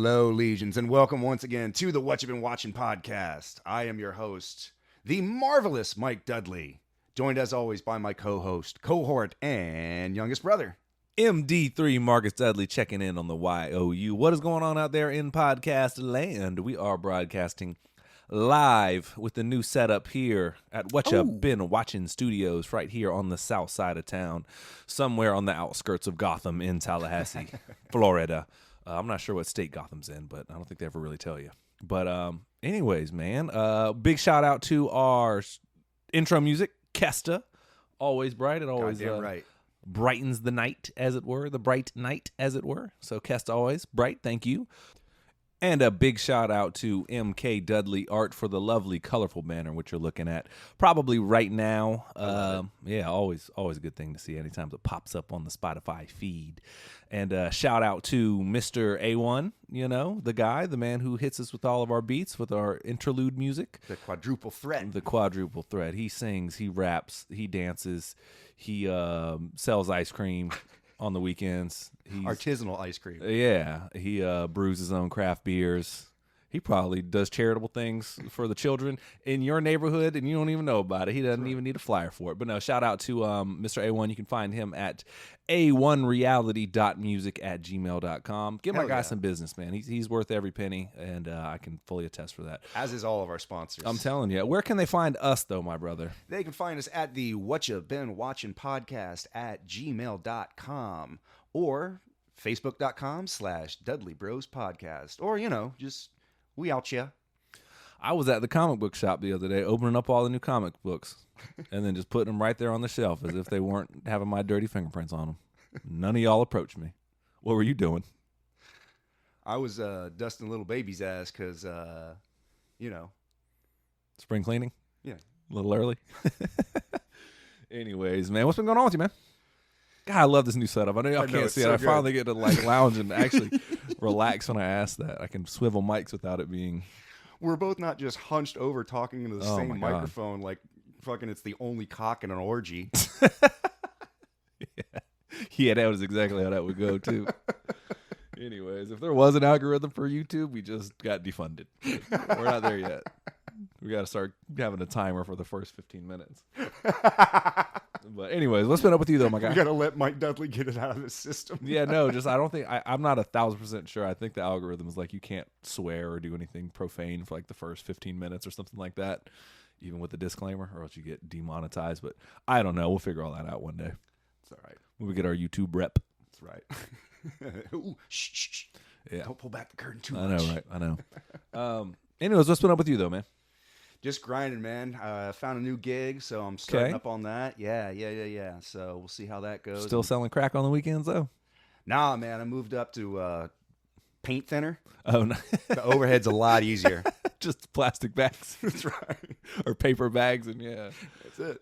Hello, legions, and welcome once again to the What You've Been Watching podcast. I am your host, the marvelous Mike Dudley, joined as always by my co-host, cohort, and youngest brother, MD3 Marcus Dudley checking in on the YOU. What is going on out there in podcast land? We are broadcasting live with the new setup here at What You've Been Watching Studios right here on the south side of town, somewhere on the outskirts of Gotham in Tallahassee, Florida. I'm not sure what state Gotham's in, but I don't think they ever really tell you. But anyways, man, big shout out to our intro music, Kesta. Always bright and always right. Brightens the night, as it were, the bright night, as it were. So Kesta always bright, thank you. And a big shout out to MK Dudley Art for the lovely, colorful banner which you're looking at probably right now. Yeah, always a good thing to see anytime it pops up on the Spotify feed. And shout out to Mr. A1, you know, the man who hits us with all of our beats, with our interlude music. The quadruple threat. The quadruple threat. He sings, he raps, he dances, he sells ice cream on the weekends. He's artisanal ice cream. Yeah, he brews his own craft beers. He probably does charitable things for the children in your neighborhood, and you don't even know about it. He doesn't even need a flyer for it. But no, shout out to Mr. A1. You can find him at a1reality.music@gmail.com. Give my guy some business, man. He's worth every penny, and I can fully attest for that. As is all of our sponsors. I'm telling you. Where can they find us, though, my brother? They can find us at the What You've Been Watching podcast at gmail.com or facebook.com/Dudley Bros Podcast. Or, you know, just we out ya. I was at the comic book shop the other day opening up all the new comic books and then just putting them right there on the shelf as if they weren't having my dirty fingerprints on them. None of y'all approached me. What were you doing? I was dusting little baby's ass because, you know. Spring cleaning? Yeah. A little early? Anyways, man, what's been going on with you, man? God, I love this new setup. I know y'all can't see it. I finally get to like lounge and actually relax when I ask that. I can swivel mics without it being... We're both not just hunched over talking into the same microphone like fucking it's the only cock in an orgy. Yeah, that was exactly how that would go, too. Anyways, if there was an algorithm for YouTube, we just got defunded. We're not there yet. We got to start having a timer for the first 15 minutes. But anyways, what's been up with you, though, my guy? We got to let Mike Dudley get it out of the system. Yeah, no, I don't think, I'm not 1,000% sure. I think the algorithm is like you can't swear or do anything profane for like the first 15 minutes or something like that, even with the disclaimer, or else you get demonetized. But I don't know. We'll figure all that out one day. It's all right. When we get our YouTube rep. That's right. Ooh, shh. Yeah. Don't pull back the curtain too much. much. I know, right? I know. Anyways, what's been up with you, though, man? Just grinding, man. I found a new gig, so I'm starting up on that. Yeah. So we'll see how that goes. Still selling crack on the weekends, though? Nah, man. I moved up to paint thinner. Oh, no. The overhead's a lot easier. Just plastic bags. That's right. Or paper bags, and yeah. That's it.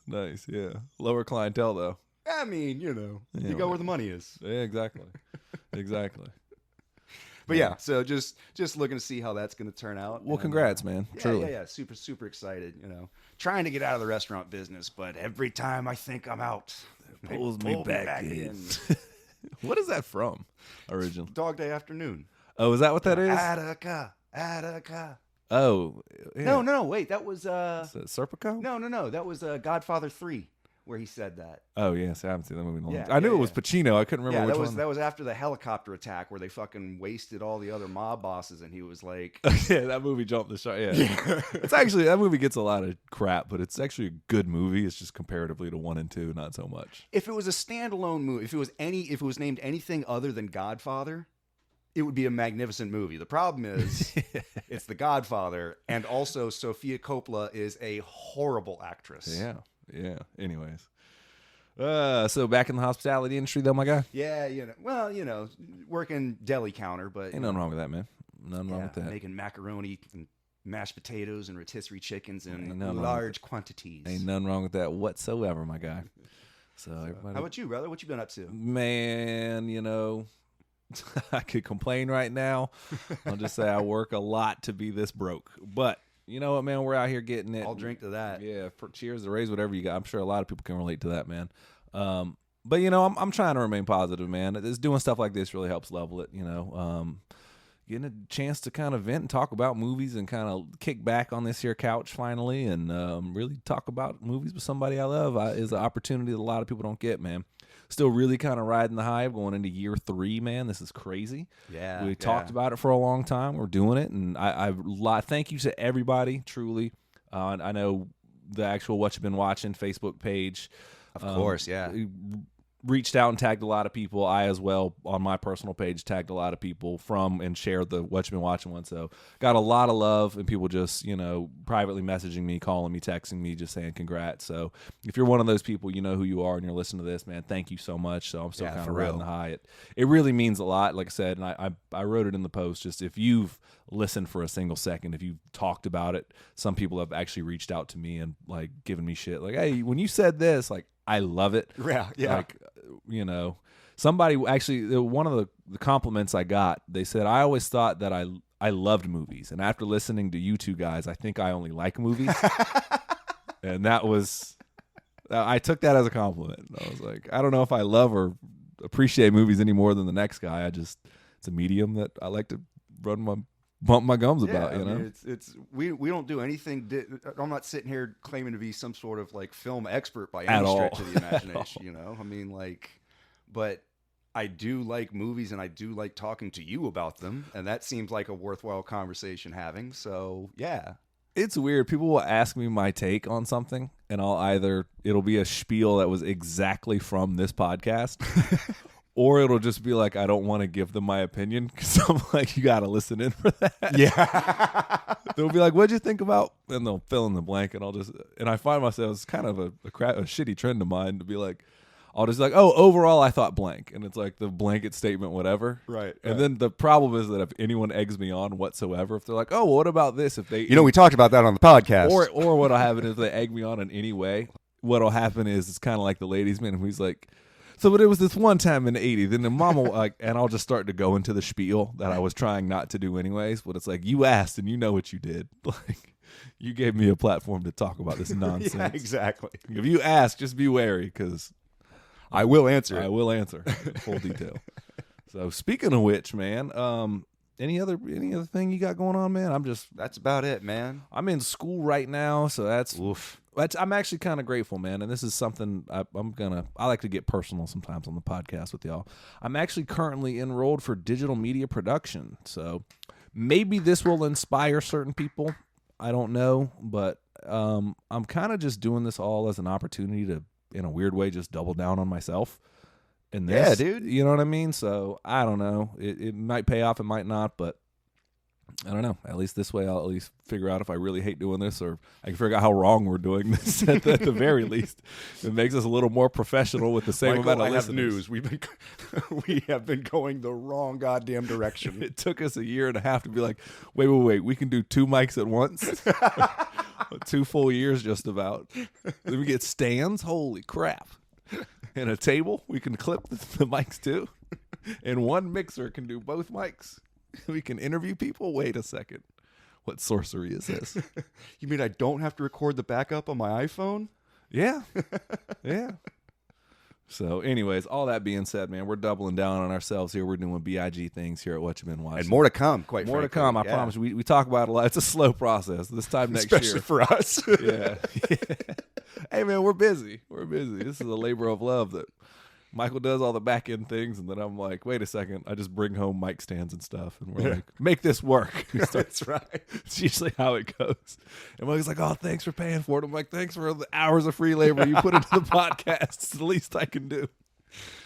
Nice, yeah. Lower clientele, though. I mean, you know, you go where the money is. Yeah, exactly. But yeah, so just looking to see how that's going to turn out. Well, congrats, man. Truly. Yeah. Super excited. You know, trying to get out of the restaurant business, but every time I think I'm out, it pulls me back in. What is that from? Original Dog Day Afternoon. Oh, is that what that is? Attica. Oh, yeah. No. Wait, that was Serpico? No. That was Godfather 3. Where he said that. Oh, yes. I haven't seen that movie in a long time. I knew it was Pacino. I couldn't remember which one. That was after the helicopter attack where they fucking wasted all the other mob bosses, and he was like... Yeah, that movie jumped the shark. Yeah. It's actually... That movie gets a lot of crap, but it's actually a good movie. It's just comparatively to 1 and 2, not so much. If it was a standalone movie, if it was named anything other than Godfather, it would be a magnificent movie. The problem is it's The Godfather, and also Sofia Coppola is a horrible actress. Yeah. Anyways, so back in the hospitality industry, though, my guy. Yeah, working deli counter, but ain't nothing wrong with that, man. Nothing wrong with that. Making macaroni and mashed potatoes and rotisserie chickens in large quantities. Ain't nothing wrong with that whatsoever, my guy. So, how about you, brother? What you been up to? Man, you know, I could complain right now. I'll just say I work a lot to be this broke, but. You know what, man? We're out here getting it. I'll drink to that. Yeah, cheers to raise whatever you got. I'm sure a lot of people can relate to that, man. But you know, I'm trying to remain positive, man. Doing stuff like this really helps level it. You know, getting a chance to kind of vent and talk about movies and kind of kick back on this here couch finally and really talk about movies with somebody I love is an opportunity that a lot of people don't get, man. Still really kind of riding the high, going into year 3, man. This is crazy. Yeah. We talked about it for a long time. We're doing it, and I thank you to everybody, truly. I know the actual What You've Been Watching Facebook page. Of course, yeah. Reached out and tagged a lot of people. I as well on my personal page tagged a lot of people from and shared the What You've Been Watching one. So got a lot of love and people just, privately messaging me, calling me, texting me, just saying congrats. So if you're one of those people, you know who you are and you're listening to this, man, thank you so much. So I'm still kind of riding the high. It really means a lot, like I said, and I wrote it in the post, just if you've listened for a single second, if you've talked about it, some people have actually reached out to me and like given me shit like, hey, when you said this, like, I love it. Yeah. Like, somebody actually, one of the compliments I got, they said, I always thought that I loved movies. And after listening to you two guys, I think I only like movies. And that was, I took that as a compliment. I was like, I don't know if I love or appreciate movies any more than the next guy. It's a medium that I like to bump my gums about, I mean, we don't do anything. I'm not sitting here claiming to be some sort of like film expert by any stretch of the imagination. I mean, like, but I do like movies and I do like talking to you about them, and that seems like a worthwhile conversation having. So yeah, it's weird. People will ask me my take on something, and it'll be a spiel that was exactly from this podcast. Or it'll just be like, I don't want to give them my opinion because I'm like, you got to listen in for that. Yeah. They'll be like, what'd you think about? And they'll fill in the blank. And I find myself, it's kind of a shitty trend of mine to be like, I'll just like, oh, overall, I thought blank. And it's like the blanket statement, whatever. Right. And then the problem is that if anyone eggs me on whatsoever, if they're like, oh, well, what about this? If they, we talked about that on the podcast. Or what'll happen is if they egg me on in any way, what'll happen is it's kind of like the ladies' man who's like, so, but it was this one time in the 80s, then the mama, and I'll just start to go into the spiel that I was trying not to do anyways, but it's like, you asked and you know what you did. Like, you gave me a platform to talk about this nonsense. Yeah, exactly. If you ask, just be wary, because I will answer. I will answer in full detail. So, speaking of which, man, any other thing you got going on, man? That's about it, man. I'm in school right now, so that's... Oof. I'm actually kind of grateful, man, and this is something I like to get personal sometimes on the podcast with y'all. I'm actually currently enrolled for digital media production, so maybe this will inspire certain people. I don't know, but I'm kind of just doing this all as an opportunity to, in a weird way, just double down on myself. And this, yeah, dude, you know what I mean? So I don't know. It might pay off, it might not, but I don't know. At least this way, I'll at least figure out if I really hate doing this, or I can figure out how wrong we're doing this. At the very least, it makes us a little more professional with the same amount of listeners. We have been going the wrong goddamn direction. It took us a year and a half to be like, wait, we can do 2 mics at once. 2 full years, just about. Then we get stands. Holy crap! And a table we can clip the mics to, and one mixer can do both mics. We can interview people? Wait a second. What sorcery is this? You mean I don't have to record the backup on my iPhone? Yeah. Yeah. So anyways, all that being said, man, we're doubling down on ourselves here. We're doing BIG things here at What You've Been Watching. And more to come, more to come, I promise. We talk about it a lot. It's a slow process. This time next Especially year. for us. Yeah. Hey, man, we're busy. This is a labor of love that Michael does all the back end things, and then I'm like, wait a second, I just bring home mic stands and stuff, and we're like, make this work. That's right. It's usually how it goes. And Mike's like, oh, thanks for paying for it. I'm like, thanks for the hours of free labor you put into the podcast. It's the least I can do.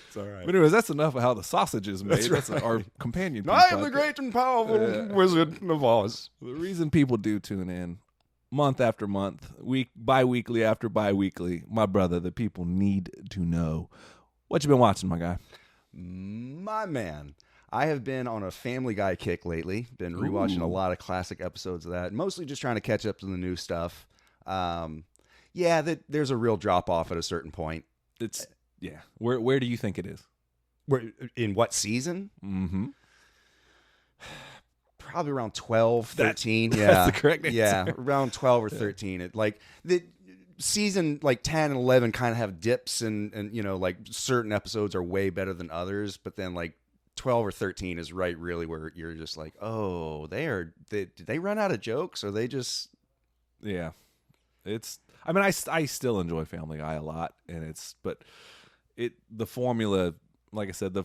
It's all right. But anyways, that's enough of how the sausage is made. That's That's our companion piece. I am the great and powerful Wizard of Oz. The reason people do tune in month after month, bi-weekly after bi-weekly, my brother, the people need to know. What you been watching, my guy? My man. I have been on a Family Guy kick lately. Been rewatching a lot of classic episodes of that. Mostly just trying to catch up to the new stuff. There's a real drop-off at a certain point. Yeah. Where do you think it is? In what season? Mm-hmm. Probably around 12, 13. That's the correct answer. Yeah, around 12 or 13. Season 10 and 11 kind of have dips and certain episodes are way better than others, but then 12 or 13 is right really where you're just like, oh, did they run out of jokes, or they just Yeah. I mean, I still enjoy Family Guy a lot, and the formula, like I said, the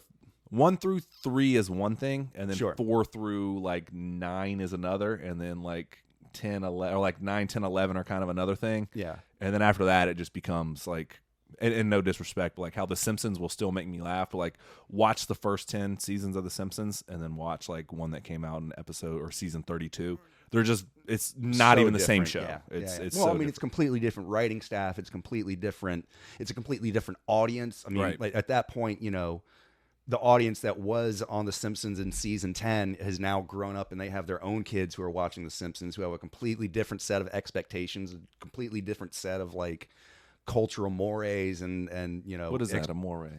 1 through 3 is one thing, and then Sure. 4 through like 9 is another, and then like 10, 11, or like 9, 10, 11 are kind of another thing. Yeah. And then after that, it just becomes like, and no disrespect, but like how The Simpsons will still make me laugh, but like watch the first 10 seasons of The Simpsons and then watch like one that came out in episode or season 32. They're just, it's not so even the same show. different. Yeah. It's Well, so I mean, different. it's completely different writing staff. It's completely different. It's a completely different audience. I mean, Right. like at that point, the audience that was on The Simpsons in season 10 has now grown up, and they have their own kids who are watching The Simpsons, who have a completely different set of expectations, a completely different set of like cultural mores, and What is that, amore?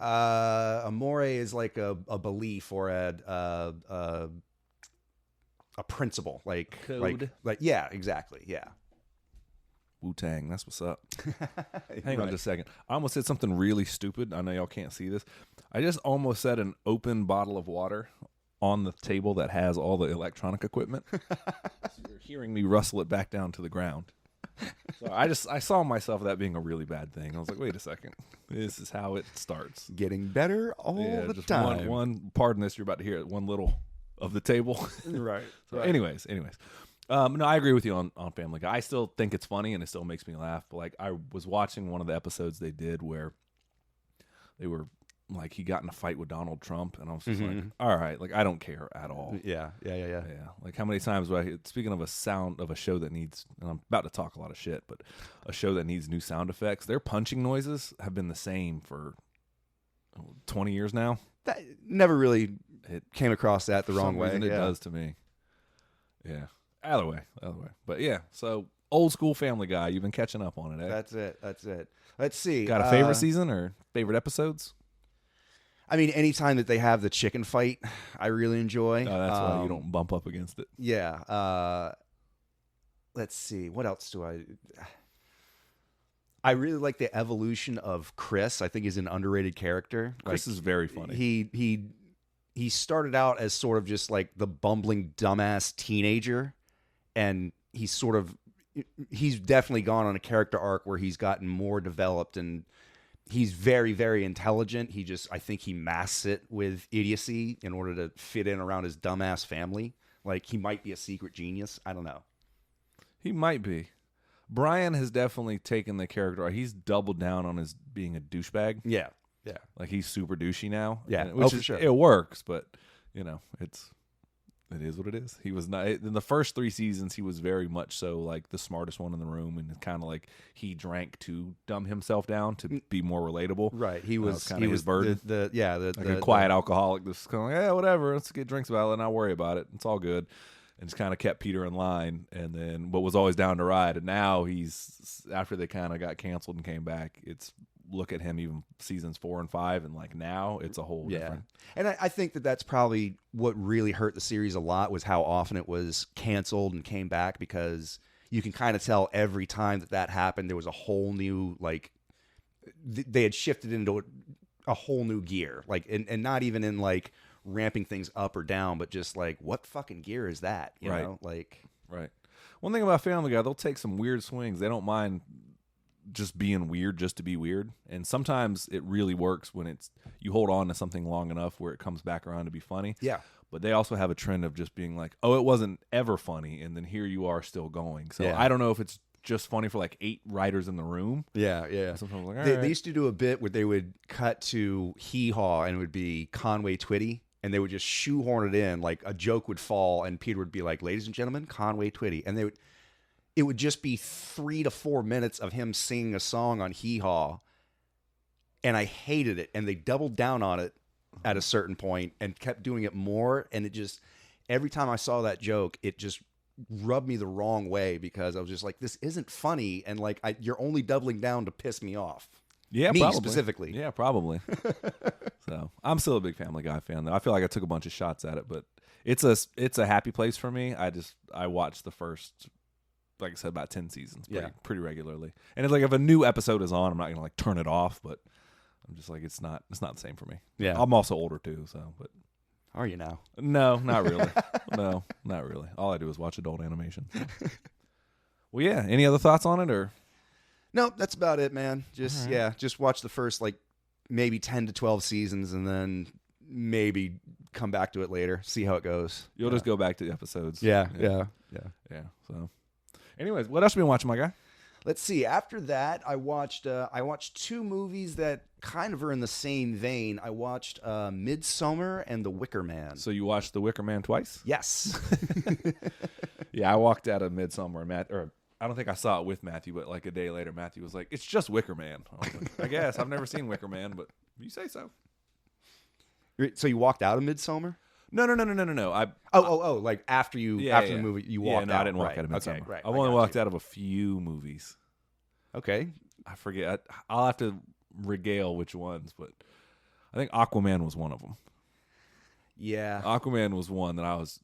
A more is like a belief or a principle, like Code? like yeah, exactly, yeah. Wu-Tang, that's what's up. Hang on Right. just a second. I almost said something really stupid. I know y'all can't see this. I just almost said an open bottle of water on the table that has all the electronic equipment. So you're hearing me rustle it back down to the ground. So I saw myself that being a really bad thing. I was like, wait a second. This is how it starts. Getting better all the just time. one pardon this, you're about to hear it, one little of the table. Right. So anyways. No, I agree with you on Family Guy. I still think it's funny and it still makes me laugh. But like, I was watching one of the episodes they did where they were like, he got in a fight with Donald Trump, and I was just like, all right, like, I don't care at all. Yeah. Yeah, like how many times do I hear, speaking of a show that needs, and I'm about to talk a lot of shit, but a show that needs new sound effects, their punching noises have been the same for 20 years now. That never really It came across that the for wrong some way. reason, it does to me. Yeah. Either way. But yeah, so old school Family Guy, you've been catching up on it, eh? That's it. Let's see. Got a favorite season or favorite episodes? I mean, anytime that they have the chicken fight, I really enjoy. Oh, that's why you don't bump up against it. Yeah. Let's see. What else do I really like the evolution of Chris. I think he's an underrated character. Chris is very funny. He started out as sort of just like the bumbling dumbass teenager, and he's definitely gone on a character arc where he's gotten more developed, and he's very, very intelligent. I think he masks it with idiocy in order to fit in around his dumbass family. Like, he might be a secret genius. I don't know. He might be. Brian has definitely taken the character. He's doubled down on his being a douchebag. Yeah. Like, he's super douchey now. Yeah. Which for is, sure. it works, but it is what it is. He was not in the first 3 seasons. He was very much so like the smartest one in the room, and kind of like he drank to dumb himself down to be more relatable. Right. He was kind of his burden. Like A quiet alcoholic that's kind of like, yeah, whatever. Let's get drinks about it, and I'll worry about it. It's all good. And just kind of kept Peter in line, and then but was always down to ride. And now he's, after they kind of got canceled and came back, it's look at him even seasons 4 and 5, and like now it's a whole different. And I think that's probably what really hurt the series a lot, was how often it was canceled and came back, because you can kind of tell every time that happened, there was a whole new, like, they had shifted into a whole new gear, like, and not even in like ramping things up or down, but just like, what fucking gear is that? You know, like, right. One thing about Family Guy, they'll take some weird swings. They don't mind just being weird just to be weird, and sometimes it really works when you hold on to something long enough where it comes back around to be funny. Yeah. But they also have a trend of just being like, oh, it wasn't ever funny, and then here you are still going. So Yeah. I don't know if it's just funny for like 8 writers in the room. Yeah. Sometimes like, all They right. used to do a bit where they would cut to Hee Haw, and it would be Conway Twitty, and they would just shoehorn it in. Like, a joke would fall, and Peter would be like, ladies and gentlemen, Conway Twitty. And it would just be 3 to 4 minutes of him singing a song on Hee Haw, and I hated it. And they doubled down on it at a certain point and kept doing it more. And it just, every time I saw that joke, it just rubbed me the wrong way, because I was just like, this isn't funny, and like, you're only doubling down to piss me off. Yeah, Me probably. specifically. Yeah, probably. So I'm still a big Family Guy fan, though. I feel like I took a bunch of shots at it, but it's a happy place for me. I watched the first, like I said, about 10 seasons pretty regularly. And it's like, if a new episode is on, I'm not gonna like turn it off, but I'm just like, it's not the same for me. Yeah. I'm also older too, so but Are you now? no, not really. No, not really. All I do is watch adult animation. So. Well, yeah. Any other thoughts on it, or? No, that's about it, man. Just right. just watch the first like maybe 10 to 12 seasons, and then maybe come back to it later. See how it goes. You'll just go back to the episodes. Yeah. So, anyways, what else have you been watching, my guy? Let's see. After that, I watched two movies that kind of are in the same vein. I watched Midsummer and The Wicker Man. So you watched The Wicker Man twice? Yes. Yeah, I walked out of Midsummer, or I don't think I saw it with Matthew, but like a day later, Matthew was like, "It's just Wicker Man." I was like, I guess I've never seen Wicker Man, but you say so. So you walked out of Midsummer? No. Like after the movie you walked out. No, I didn't walk out of Midsummer. Okay, right. I've only walked out of a few movies. Okay. I forget. I'll have to regale which ones, but I think Aquaman was one of them. Yeah. Aquaman was one that I was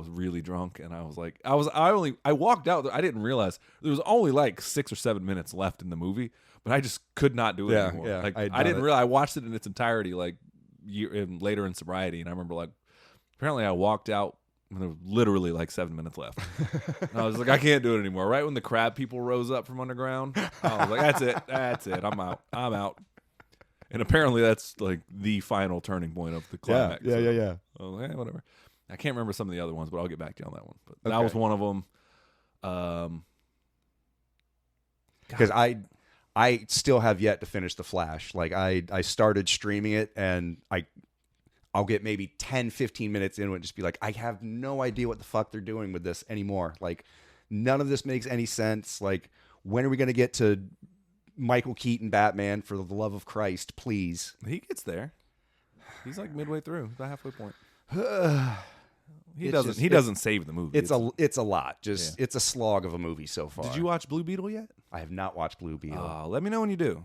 really drunk, and I was like, I walked out. I didn't realize there was only like 6 or 7 minutes left in the movie, but I just could not do it anymore. Yeah, like I didn't realize I watched it in its entirety like later in sobriety, and I remember like apparently I walked out when there was literally like 7 minutes left. And I was like, I can't do it anymore. Right when the crab people rose up from underground, I was like, that's it. I'm out. And apparently that's like the final turning point of the climax. Yeah. Oh, yeah, whatever. I can't remember some of the other ones, but I'll get back to you on that one. But that Okay. was one of them. Because I still have yet to finish The Flash. Like I started streaming it, and I'll get maybe 10, 15 minutes into it and just be like, I have no idea what the fuck they're doing with this anymore. Like, none of this makes any sense. Like, when are we going to get to Michael Keaton Batman, for the love of Christ, please? He gets there. He's like midway through, the halfway point. He doesn't save the movie. It's a lot. It's a slog of a movie so far. Did you watch Blue Beetle yet? I have not watched Blue Beetle. Let me know when you do.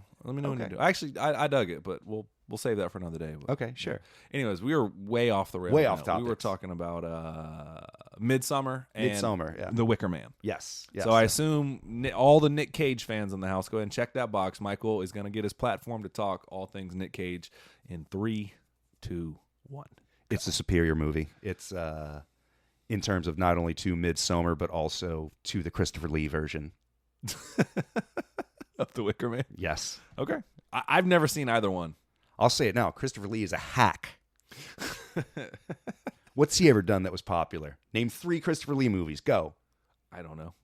Actually, I dug it, but we'll save that for another day. But, Okay, sure. Anyways, we were way off the rails. Way off topic. We were talking about Midsummer and yeah. The Wicker Man. Yes. So I assume all the Nick Cage fans in the house, go ahead and check that box. Michael is going to get his platform to talk all things Nick Cage in 3, 2, 1. It's a superior movie. It's in terms of not only to Midsummer, but also to the Christopher Lee version. Of The Wicker Man? Yes. Okay. I've never seen either one. I'll say it now. Christopher Lee is a hack. What's he ever done that was popular? Name 3 Christopher Lee movies. Go. I don't know.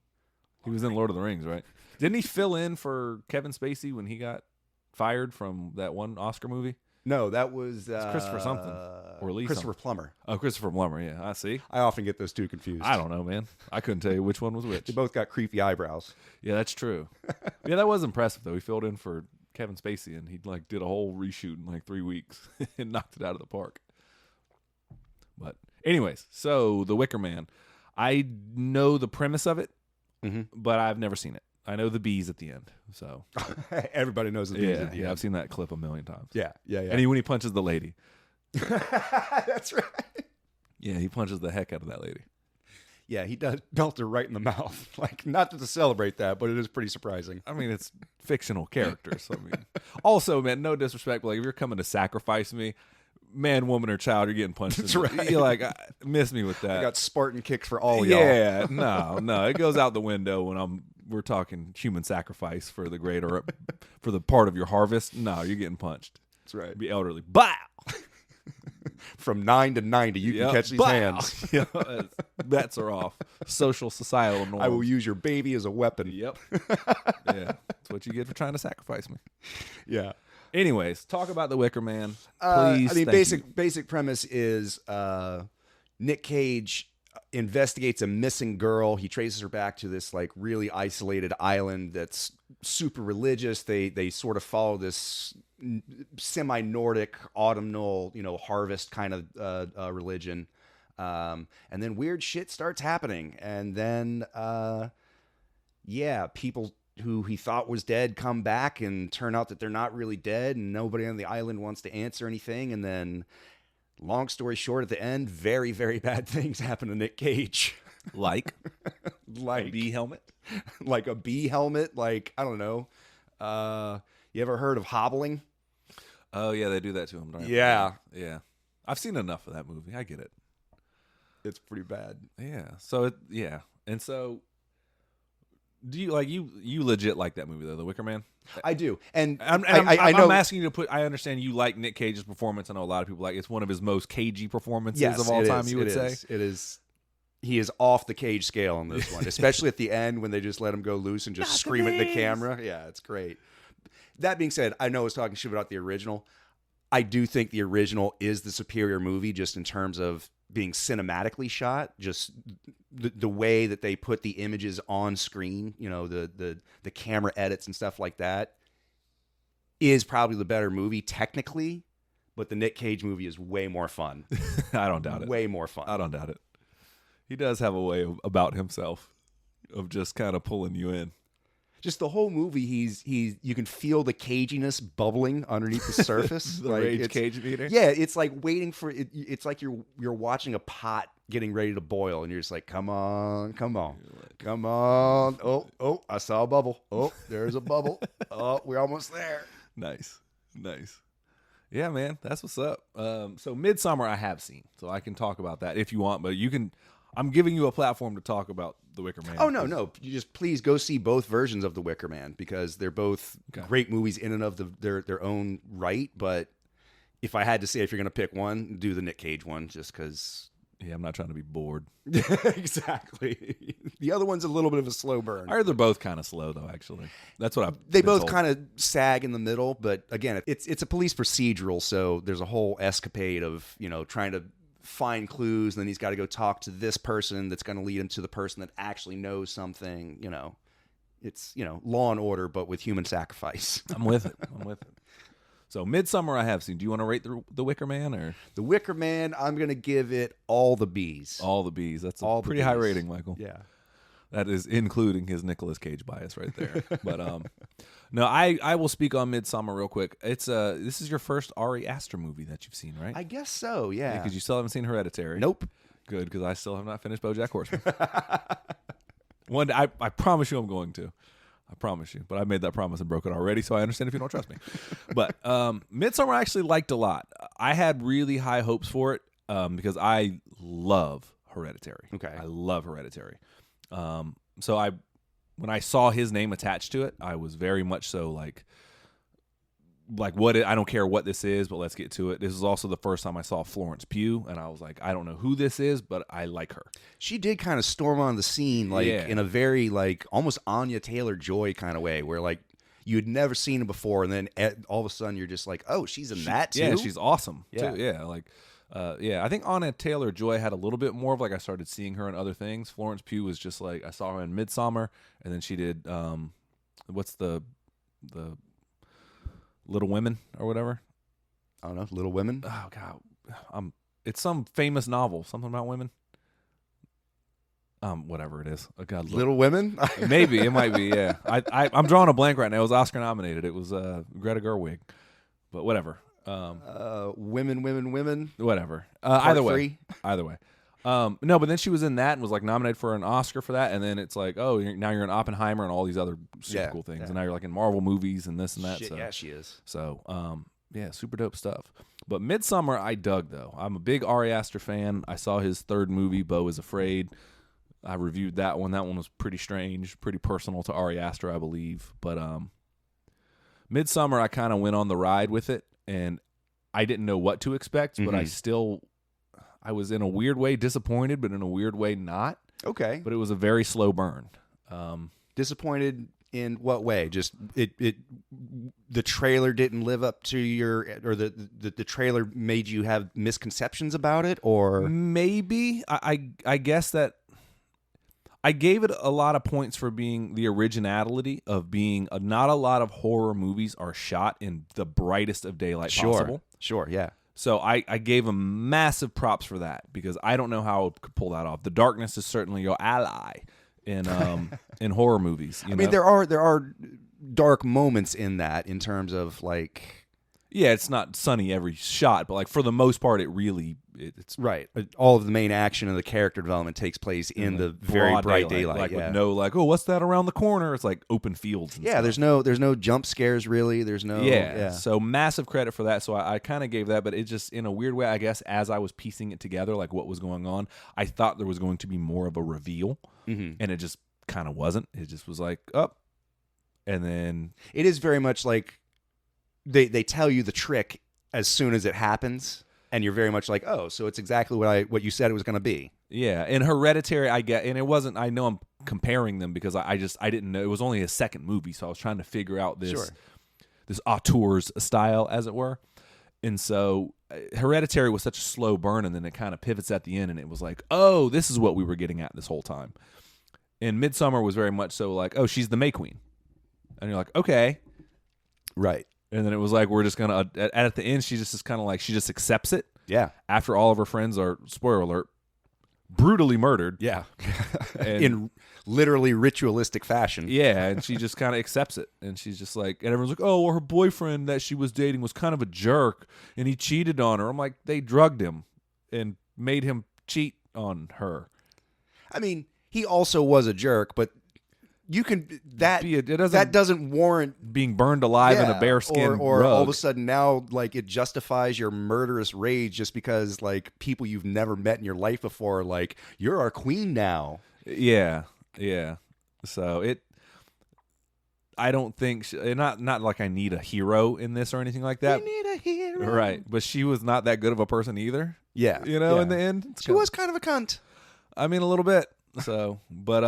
He was in Lord of the Rings, right? Didn't he fill in for Kevin Spacey when he got fired from that one Oscar movie? No, that was It's Christopher something. Or Lee Christopher something. Plummer. Oh, Christopher Plummer, yeah. I see. I often get those two confused. I don't know, man. I couldn't tell you which one was which. They both got creepy eyebrows. Yeah, that's true. Yeah, that was impressive, though. He filled in for Kevin Spacey, and he like did a whole reshoot in like 3 weeks and knocked it out of the park. But anyways, so The Wicker Man. I know the premise of it, but I've never seen it. I know the bees at the end. So everybody knows the bees at the end. I've seen that clip a million times. Yeah. And when he punches the lady. That's right. Yeah, he punches the heck out of that lady. Yeah, he does belt her right in the mouth. Like, not to celebrate that, but it is pretty surprising. I mean, it's fictional characters. I mean, also, man, no disrespect, but like if you're coming to sacrifice me, man, woman, or child, you're getting punched. That's right. You're like, miss me with that. I got Spartan kicks for all y'all. Yeah, no, it goes out the window when we're talking human sacrifice for the greater, for the part of your harvest. No, you're getting punched. That's right. Be elderly. Bow! From 9 to 90, you can catch these Bow! hands. Yeah, bets are off. Social, societal norms. I will use your baby as a weapon. Yep. Yeah, that's what you get for trying to sacrifice me. Yeah. Anyways, talk about The Wicker Man, please. I mean, basic premise is Nick Cage investigates a missing girl. He traces her back to this like really isolated island that's super religious. They sort of follow this semi-Nordic autumnal, harvest kind of religion. And then weird shit starts happening. And then, people who he thought was dead come back and turn out that they're not really dead, and nobody on the island wants to answer anything. And then, long story short, at the end, very, very bad things happen to Nick Cage. Like Like a bee helmet? Like a bee helmet. Like, I don't know. You ever heard of hobbling? Oh yeah, they do that to him. Don't they? Yeah. Yeah. I've seen enough of that movie. I get it. It's pretty bad. Yeah. So and so do you you legit like that movie though, The Wicker Man? I do, and I I'm know. asking you to put. I understand you like Nick Cage's performance. I know a lot of people like it's one of his most cagey performances Yes, of all it time. is, You would it say is. It is. He is off the Cage scale on this one, especially at the end when they just let him go loose and just scream at the camera. Yeah, it's great. That being said, I know I was talking shit about the original. I do think the original is the superior movie, just in terms of being cinematically shot. Just the way that they put the images on screen, the camera edits and stuff like that, is probably the better movie technically. But the Nick Cage movie is way more fun. I don't doubt it. Way more fun. I don't doubt it. He does have a way about himself of just kind of pulling you in. Just the whole movie, you can feel the caginess bubbling underneath the surface. The rage cage meter. Yeah, it's like waiting for it. It's like you're watching a pot getting ready to boil, and you're just like, come on. Oh, I saw a bubble. Oh, there's a bubble. Oh, we're almost there. Nice. Yeah, man, that's what's up. So Midsummer I have seen, so I can talk about that if you want, but you can. I'm giving you a platform to talk about The Wicker Man. Oh, no. You just please go see both versions of The Wicker Man, because they're both great movies in and of their own right. But if I had to say, if you're going to pick one, do the Nick Cage one, just because. Yeah, I'm not trying to be bored. Exactly. The other one's a little bit of a slow burn. I heard they're both kind of slow, though, actually. That's what I've They both kind of sag in the middle, but again, it's a police procedural, so there's a whole escapade of, trying to find clues, and then he's got to go talk to this person that's going to lead him to the person that actually knows something. It's Law and Order, but with human sacrifice. I'm with it. So Midsummer I have seen. Do you want to rate the Wicker Man or The Wicker Man? I'm going to give it all the B's. All the B's. That's a pretty high rating, Michael. Yeah. That is including his Nicolas Cage bias right there. But no, I will speak on Midsummer real quick. It's this is your first Ari Aster movie that you've seen, right? I guess so, yeah. Because you still haven't seen Hereditary. Nope. Good, because I still have not finished BoJack Horseman. One day, I promise you I'm going to. I promise you. But I made that promise and broke it already, so I understand if you don't trust me. But Midsummer I actually liked a lot. I had really high hopes for it because I love Hereditary. Okay. I love Hereditary. So when I saw his name attached to it, I was very much so like I don't care what this is, but let's get to it. This is also the first time I saw Florence Pugh, and I was like, I don't know who this is, but I like her. She did kind of storm on the scene, in a very almost Anya Taylor-Joy kind of way, where you had never seen her before, and then all of a sudden you're just like, oh, she's in that too. Yeah, she's awesome. Yeah. Too. Yeah. I think Anya Taylor-Joy had a little bit more of I started seeing her in other things. Florence Pugh was just I saw her in Midsummer, and then she did what's the Little Women or whatever. I don't know. Little Women. Oh God, it's some famous novel, something about women. Whatever it is. Oh, God, Little Women. Maybe it might be. Yeah, I'm drawing a blank right now. It was Oscar nominated. It was Greta Gerwig, but whatever. Women. Whatever. Either way. No, but then she was in that and was nominated for an Oscar for that, and then it's now you're in Oppenheimer and all these other super cool things, and now you're in Marvel movies and this and that. Shit, so. yeah, she is. So, super dope stuff. But Midsummer, I dug though. I'm a big Ari Aster fan. I saw his third movie, Beau is Afraid. I reviewed that one. That one was pretty strange, pretty personal to Ari Aster, I believe. But Midsummer, I kind of went on the ride with it, and I didn't know what to expect, but I was in a weird way disappointed, but in a weird way not. Okay. But it was a very slow burn. Disappointed in what way? Just the trailer didn't live up to the trailer made you have misconceptions about it, or maybe I guess that I gave it a lot of points for being the originality of being not a lot of horror movies are shot in the brightest of daylight possible. Sure, yeah. So I gave him massive props for that because I don't know how I could pull that off. The darkness is certainly your ally in in horror movies. I mean, there are dark moments in that in terms of Yeah, it's not sunny every shot, but like for the most part, it's right. All of the main action and the character development takes place in the very broad bright daylight. like yeah. with no like, oh, what's that around the corner? It's like open fields. And stuff. There's no jump scares really. There's no So massive credit for that. So I kind of gave that, but it just in a weird way, I guess, as I was piecing it together, like what was going on, I thought there was going to be more of a reveal, and it just kind of wasn't. It just was like up, and then it is very much like they tell you the trick as soon as it happens, and you're very much like, oh, so it's exactly what you said it was going to be. Yeah, in Hereditary, I get, and it wasn't. I know I'm comparing them because I didn't know it was only a second movie, so I was trying to figure out this auteur's style, as it were. And so Hereditary was such a slow burn, and then it kind of pivots at the end, and it was like, oh, this is what we were getting at this whole time. And Midsommar was very much so like, oh, she's the May Queen, and you're like, okay, right. And then it was like, we're just gonna at the end, she just is kind of like, she just accepts it. Yeah. After all of her friends are, spoiler alert, brutally murdered. Yeah. And, in literally ritualistic fashion. Yeah, and she just kind of accepts it. And she's just like, and everyone's like, oh, well, her boyfriend that she was dating was kind of a jerk, and he cheated on her. I'm like, they drugged him and made him cheat on her. I mean, he also was a jerk, but you can that doesn't warrant being burned alive in a bearskin or rug. all of a sudden now like it justifies your murderous rage just because like people you've never met in your life before are like, you're our queen now. Yeah. So I don't think not like I need a hero in this or anything like that. We need a hero, right? But she was not that good of a person either. Yeah, in the end, she was kind of a cunt. I mean, a little bit. So, but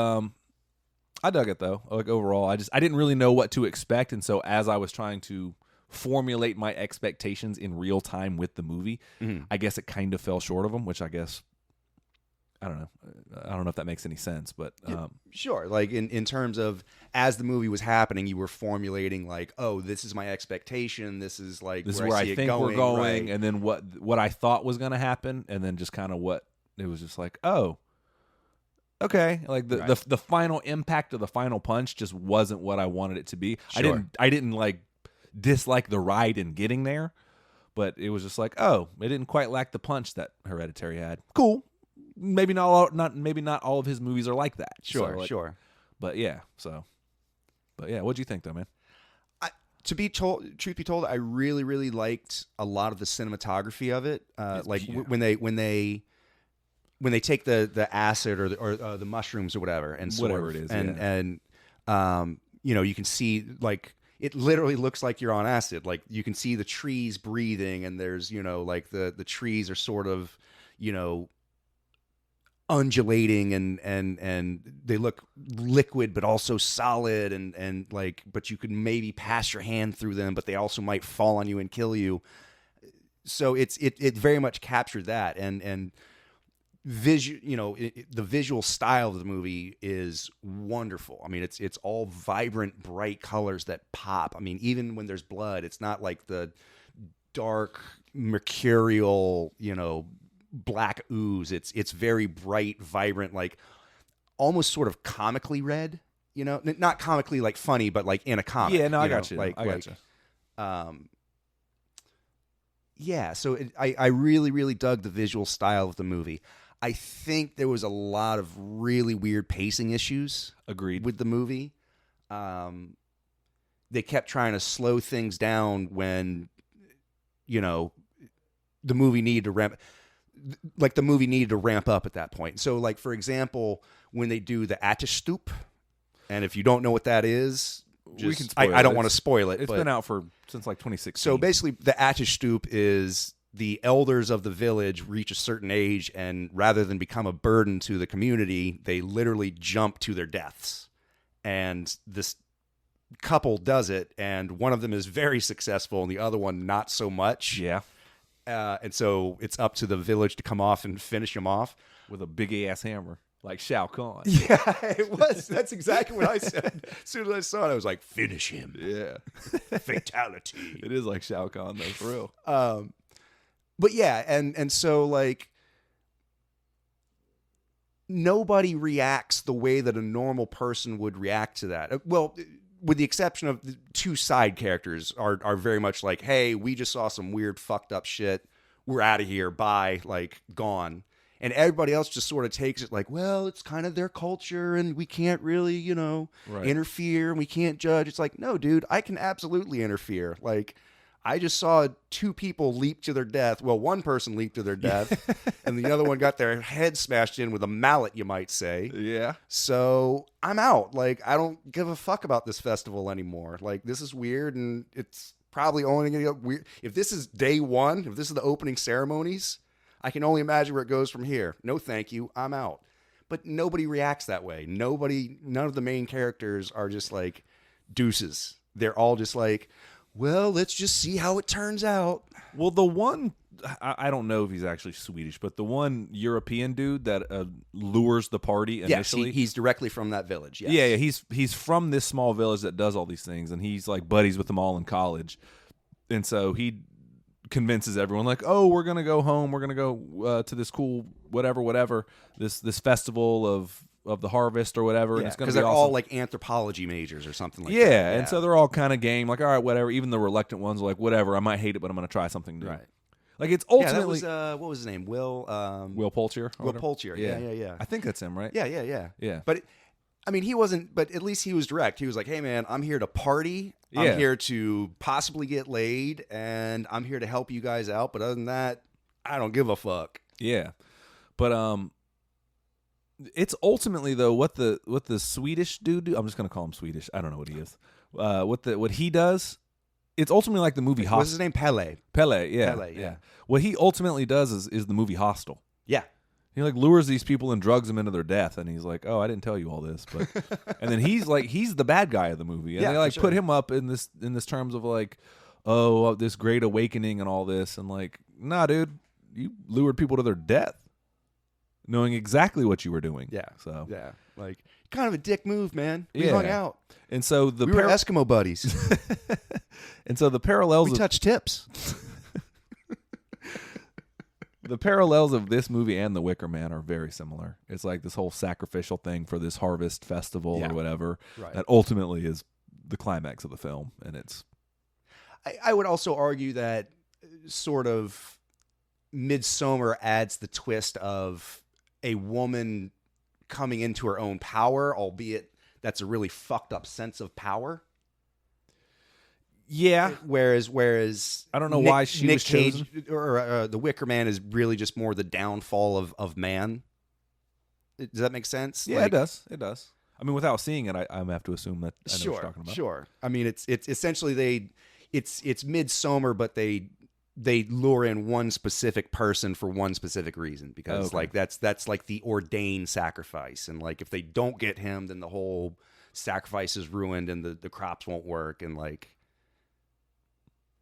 I dug it though. Like overall, I didn't really know what to expect, and so as I was trying to formulate my expectations in real time with the movie, I guess it kind of fell short of them, which I guess I don't know. I don't know if that makes any sense, but sure. Like in terms of as the movie was happening, you were formulating like, oh, this is my expectation. This is like this where is where I see think it going, we're going, right? And then what I thought was going to happen, and then just kind of what it was just like, oh. Okay, like the final impact of the final punch just wasn't what I wanted it to be. Sure. I didn't like dislike the ride in getting there, but it was just like, oh, it didn't quite lack the punch that Hereditary had. Cool. Maybe not all of his movies are like that. Sure, so, sure. But yeah, what'd you think though, man? Truth be told, I really, really liked a lot of the cinematography of it. When they take the acid or the mushrooms or whatever and whatever it is, and you can see like it literally looks like you're on acid. Like you can see the trees breathing, and there's like the trees are sort of undulating and they look liquid but also solid and like, but you could maybe pass your hand through them, but they also might fall on you and kill you. So it very much captured that and the visual style of the movie is wonderful. I mean, it's all vibrant, bright colors that pop. I mean, even when there's blood, it's not like the dark, mercurial, black ooze. It's very bright, vibrant, like almost sort of comically red. Not comically like funny, but like in a comic. Yeah, no, I got you. I got you. Yeah, so I really, really dug the visual style of the movie. I think there was a lot of really weird pacing issues. Agreed. With the movie. They kept trying to slow things down when, the movie needed to ramp. Like the movie needed to ramp up at that point. So, like for example, when they do the Attestoop, and if you don't know what that is, we can spoil I don't want to spoil it. It's been out since like 2016. So basically, the Attestoop is the elders of the village reach a certain age, and rather than become a burden to the community, they literally jump to their deaths. And this couple does it, and one of them is very successful, and the other one not so much. Yeah. And so it's up to the village to come off and finish him off with a big ass hammer, like Shao Kahn. Yeah, it was. That's exactly what I said. As soon as I saw it, I was like, "Finish him!" Yeah, fatality. It is like Shao Kahn, though, for real. But yeah, and so like nobody reacts the way that a normal person would react to that. Well, with the exception of the two side characters, are very much like, hey, we just saw some weird fucked up shit. We're out of here. Bye. Like, gone. And everybody else just sort of takes it like, well, it's kind of their culture and we can't really, interfere and we can't judge. It's like, no, dude, I can absolutely interfere. Like, I just saw two people leap to their death. Well, one person leaped to their death and the other one got their head smashed in with a mallet, you might say. Yeah. So I'm out. Like, I don't give a fuck about this festival anymore. Like, this is weird and it's probably only going to get weird. If this is day one, if this is the opening ceremonies, I can only imagine where it goes from here. No, thank you. I'm out. But nobody reacts that way. None of the main characters are just like deuces. They're all just like, well, let's just see how it turns out. Well, the one, I don't know if he's actually Swedish, but the one European dude that lures the party initially. Yes, he's directly from that village. Yes. Yeah, he's from this small village that does all these things, and he's like buddies with them all in college. And so he convinces everyone like, oh, we're gonna go home, we're gonna go to this cool whatever this festival of the harvest or whatever, and it's gonna be they're awesome. all like anthropology majors or something like that. Yeah, and so they're all kind of game, like, all right, whatever. Even the reluctant ones are like, whatever, I might hate it, but I'm gonna try something new. Right. Like, it's ultimately what was his name? Will Poultier. Will Poultier. Yeah. I think that's him, right? Yeah. But he wasn't. But at least he was direct. He was like, "Hey, man, I'm here to party. Yeah. I'm here to possibly get laid, and I'm here to help you guys out. But other than that, I don't give a fuck." Yeah, but it's ultimately though what the Swedish dude do. I'm just gonna call him Swedish. I don't know what he is. What he does. It's ultimately like the movie Hostel. What's his name? Pele. Yeah. Pele, yeah. What he ultimately does is the movie Hostel. Yeah. He like lures these people and drugs them into their death, and he's like, "Oh, I didn't tell you all this," but and then he's the bad guy of the movie, and they like put him up in this terms of like, oh, this great awakening and all this, and like, nah, dude, you lured people to their death, knowing exactly what you were doing. Yeah. So like kind of a dick move, man. We hung out, and so we were Eskimo buddies, and so the parallels. We touched tips. The parallels of this movie and The Wicker Man are very similar. It's like this whole sacrificial thing for this harvest festival or whatever that ultimately is the climax of the film. And it's... I would also argue that sort of Midsommar adds the twist of a woman coming into her own power, albeit that's a really fucked up sense of power. Yeah. Whereas I don't know why she was chosen. Or the Wicker Man is really just more the downfall of man. Does that make sense? Yeah, it does. It does. I mean, without seeing it, I have to assume that I know what you're talking about. Sure. I mean, it's essentially it's Midsommar, but they lure in one specific person for one specific reason because like that's like the ordained sacrifice, and like if they don't get him, then the whole sacrifice is ruined and the crops won't work, and like.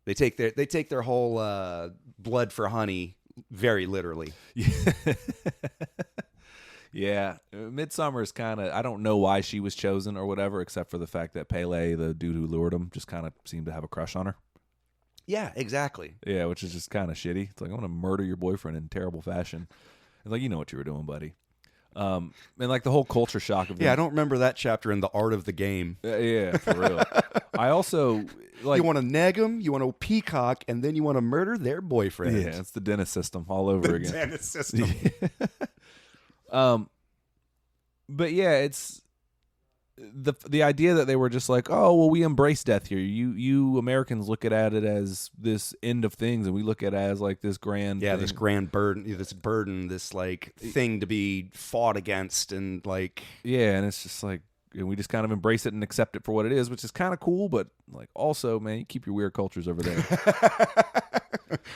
They take their whole blood for honey very literally. Yeah, Midsommar is kind of, I don't know why she was chosen or whatever, except for the fact that Pele, the dude who lured him, just kind of seemed to have a crush on her. Yeah, exactly. Yeah, which is just kind of shitty. It's like, I'm going to murder your boyfriend in terrible fashion. It's like, you know what you were doing, buddy. And like the whole culture shock of them. Yeah, I don't remember that chapter in The Art of the Game. Yeah, for real. I also like, you want to neg them, you want to peacock, and then you want to murder their boyfriend. Yeah, it's the dentist system all over again. Dentist system. But yeah, it's the idea that they were just like, oh, well, we embrace death here. You Americans look at it as this end of things, and we look at it as like this grand thing. This grand burden, this like thing to be fought against, and like and it's just like, and we just kind of embrace it and accept it for what it is, which is kind of cool, but like also, man, you keep your weird cultures over there.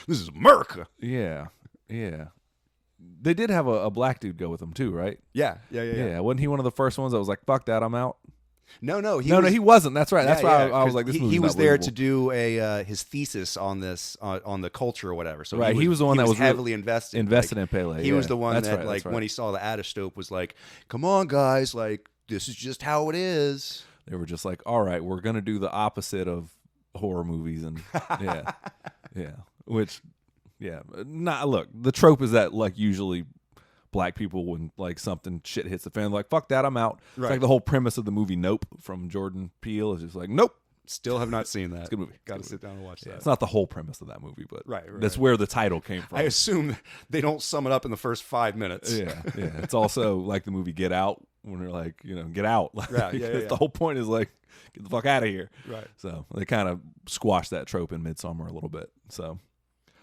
This is America. Yeah. They did have a black dude go with them too, right? Yeah. Wasn't he one of the first ones that was like, "Fuck that, I'm out"? No, he wasn't. That's right. That's why I was like, this movie's he was not there believable. to do his thesis on this on the culture or whatever. So right, he was the one that was heavily invested in Pele. He was the one that when he saw the Adastope was like, "Come on, guys, like this is just how it is." They were just like, "All right, we're gonna do the opposite of horror movies," and which. Yeah, not look. The trope is that like usually black people when like something shit hits the fan. Like, fuck that, I'm out. Right. It's like the whole premise of the movie Nope from Jordan Peele is just like, nope. Still have not seen that. It's a good movie. Got to sit down and watch that. It's not the whole premise of that movie, but Right, that's where the title came from. I assume they don't sum it up in the first 5 minutes. Yeah. It's also like the movie Get Out when they're like, get out. Like, Yeah. The whole point is like, get the fuck out of here. Right. So they kind of squashed that trope in Midsummer a little bit. So,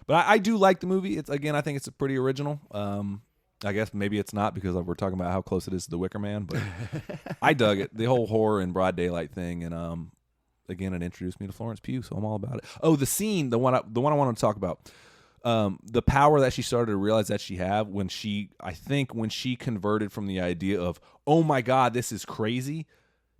but I do like the movie. It's again, I think it's a pretty original. I guess maybe it's not because we're talking about how close it is to the Wicker Man, but I dug it. The whole horror and broad daylight thing, and again, it introduced me to Florence Pugh, so I'm all about it. Oh, the scene, the one I wanted to talk about, the power that she started to realize that she had when she converted from the idea of, oh my God, this is crazy,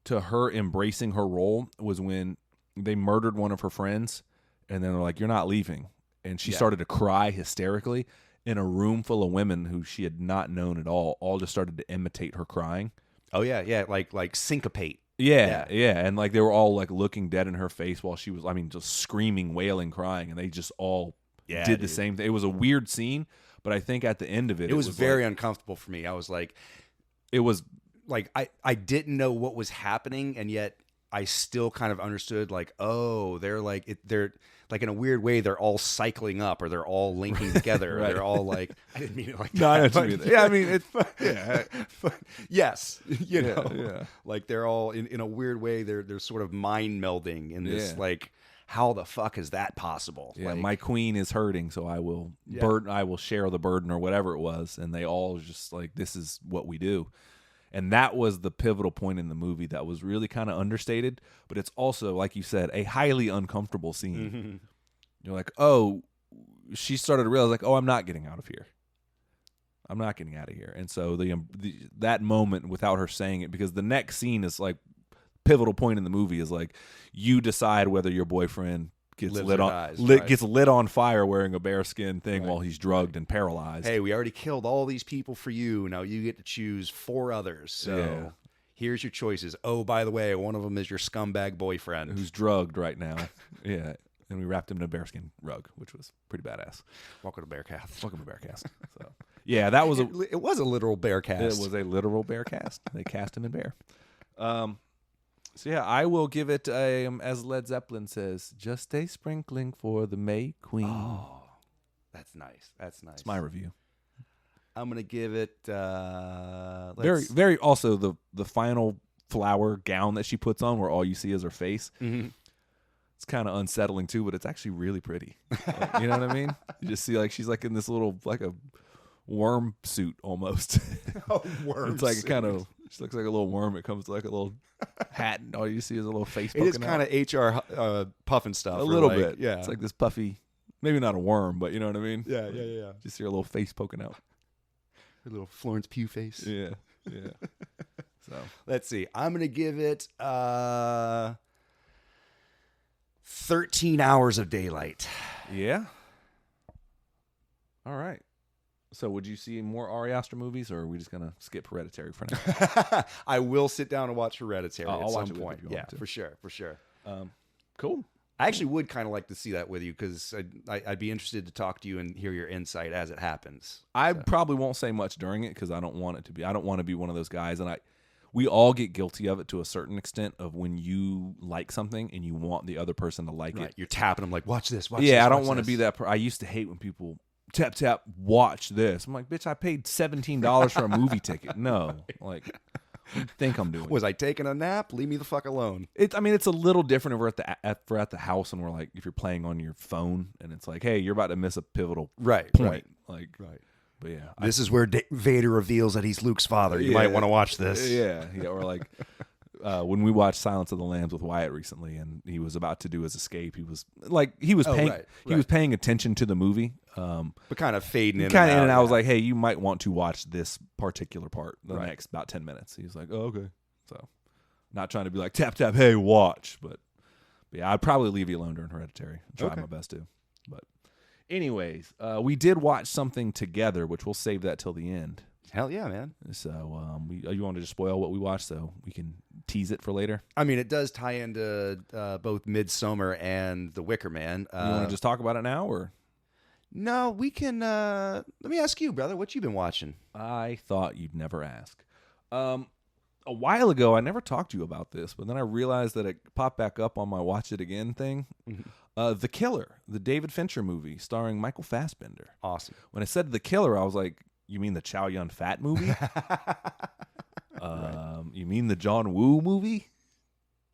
to her embracing her role was when they murdered one of her friends, and then they're like, you're not leaving. And she started to cry hysterically in a room full of women who she had not known at all just started to imitate her crying. Oh, yeah, like syncopate. Yeah, and like they were all like looking dead in her face while she was, just screaming, wailing, crying, and they just all did the same thing. It was a weird scene, but I think at the end of it, it was very uncomfortable for me. I was like, it was like I didn't know what was happening, and yet I still kind of understood, like, oh, they're like in a weird way, they're all cycling up, or they're all linking together. Right. They're all like, I didn't mean it like that. No, I know what you mean. Yeah, I mean, yes, Yeah. like they're all in a weird way. They're sort of mind melding in this, like, how the fuck is that possible? Yeah, like, my queen is hurting, so I will I will share the burden, or whatever it was, and they all just like, this is what we do. And that was the pivotal point in the movie that was really kind of understated, but it's also, like you said, a highly uncomfortable scene. Mm-hmm. You're like, oh, she started to realize, like, oh, I'm not getting out of here. I'm not getting out of here. And so that moment, without her saying it, because the next scene is like pivotal point in the movie is like, you decide whether your boyfriend gets gets lit on fire wearing a bearskin thing while he's drugged and paralyzed. Hey, we already killed all these people for you. Now you get to choose 4 others. So here's your choices. Oh, by the way, one of them is your scumbag boyfriend who's drugged right now. Yeah. And we wrapped him in a bearskin rug, which was pretty badass. Welcome to Bearcast. Welcome to Bearcast. So, yeah, that was it was a literal bear cast. It was a literal bear cast. They cast him in bear. So yeah, I will give it as Led Zeppelin says, just a sprinkling for the May Queen. Oh, that's nice. It's my review. I'm gonna give it very also the final flower gown that she puts on, where all you see is her face. Mm-hmm. It's kind of unsettling too, but it's actually really pretty. Like, you know what I mean? You just see like she's like in this little, like a worm suit almost. Worm. It's like suit. kind of. She looks like a little worm. It comes with like a little hat, and all you see is a little face poking out. It is kind of HR puffin stuff. A little like, bit. Yeah. It's like this puffy, maybe not a worm, but you know what I mean? Yeah. Just see her little face poking out. Her little Florence Pugh face. Yeah. So let's see. I'm going to give it 13 hours of daylight. Yeah. All right. So would you see more Ari Aster movies, or are we just going to skip Hereditary for now? I will sit down and watch Hereditary at some point. Yeah, for sure. Cool. I actually would kind of like to see that with you, because I'd be interested to talk to you and hear your insight as it happens. I probably won't say much during it, because I don't want it to be. I don't want to be one of those guys, and we all get guilty of it to a certain extent, of when you like something and you want the other person to like it. You're tapping them like, watch this, watch this. Yeah, I don't want to be that. I used to hate when people tap, watch this. I'm like, bitch, I paid $17 for a movie ticket. No, like, what do you think I'm doing? Was I taking a nap? Leave me the fuck alone. It's a little different if we're at the house and we're like, if you're playing on your phone and it's like, hey, you're about to miss a pivotal point. But yeah, this is where Vader reveals that he's Luke's father. You might want to watch this. Yeah. Or like when we watched Silence of the Lambs with Wyatt recently, and he was about to do his escape, he was paying attention to the movie, but kind of fading in. And I was like, hey, you might want to watch this particular part the next about 10 minutes. He's like, oh, okay. So not trying to be like tap, hey, watch, but yeah, I'd probably leave you alone during Hereditary. Try my best to. But anyways, we did watch something together, which we'll save that till the end. Hell yeah, man. So you want to just spoil what we watched so we can tease it for later? I mean, it does tie into both MIDSOMMER and The WICKER Man. You want to just talk about it now, or? No, we can. Let me ask you, brother, what you been watching? I thought you'd never ask. A while ago, I never talked to you about this, but then I realized that it popped back up on my Watch It Again thing. The Killer, the David Fincher movie starring Michael Fassbender. Awesome. When I said The Killer, I was like, you mean the Chow Yun-Fat movie? You mean the John Woo movie?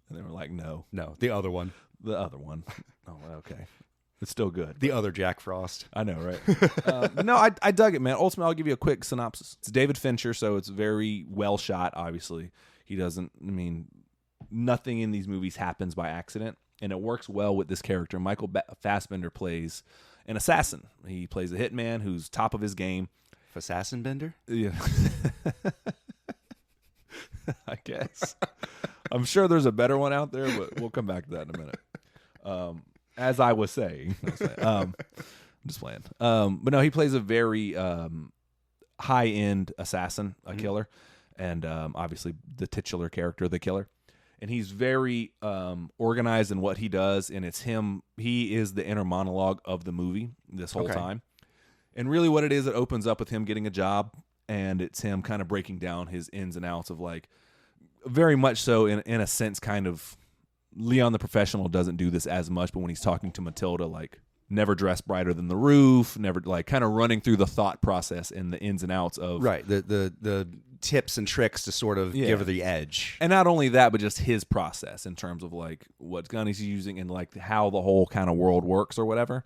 And they were like, no. No, the other one. The other one. Oh, okay. It's still good. The other Jack Frost. I know, right? No, I dug it, man. Ultimately, I'll give you a quick synopsis. It's David Fincher, so it's very well shot, obviously. He doesn't, nothing in these movies happens by accident, and it works well with this character. Michael Fassbender plays an assassin. He plays a hitman who's top of his game. Assassin Bender? Yeah. I guess. I'm sure there's a better one out there, but we'll come back to that in a minute. As I was saying, I'm just playing. But no, he plays a very high-end assassin, a killer, and obviously the titular character, the killer. And he's very organized in what he does, and it's him. He is the inner monologue of the movie this whole time. And really what it is, it opens up with him getting a job, and it's him kind of breaking down his ins and outs of, like, very much so in a sense, kind of Leon the Professional doesn't do this as much, but when he's talking to Matilda, like, never dress brighter than the roof, never, like, kind of running through the thought process and the ins and outs of the tips and tricks to sort of give her the edge. And not only that, but just his process in terms of, like, what gun he's using and, like, how the whole kind of world works or whatever.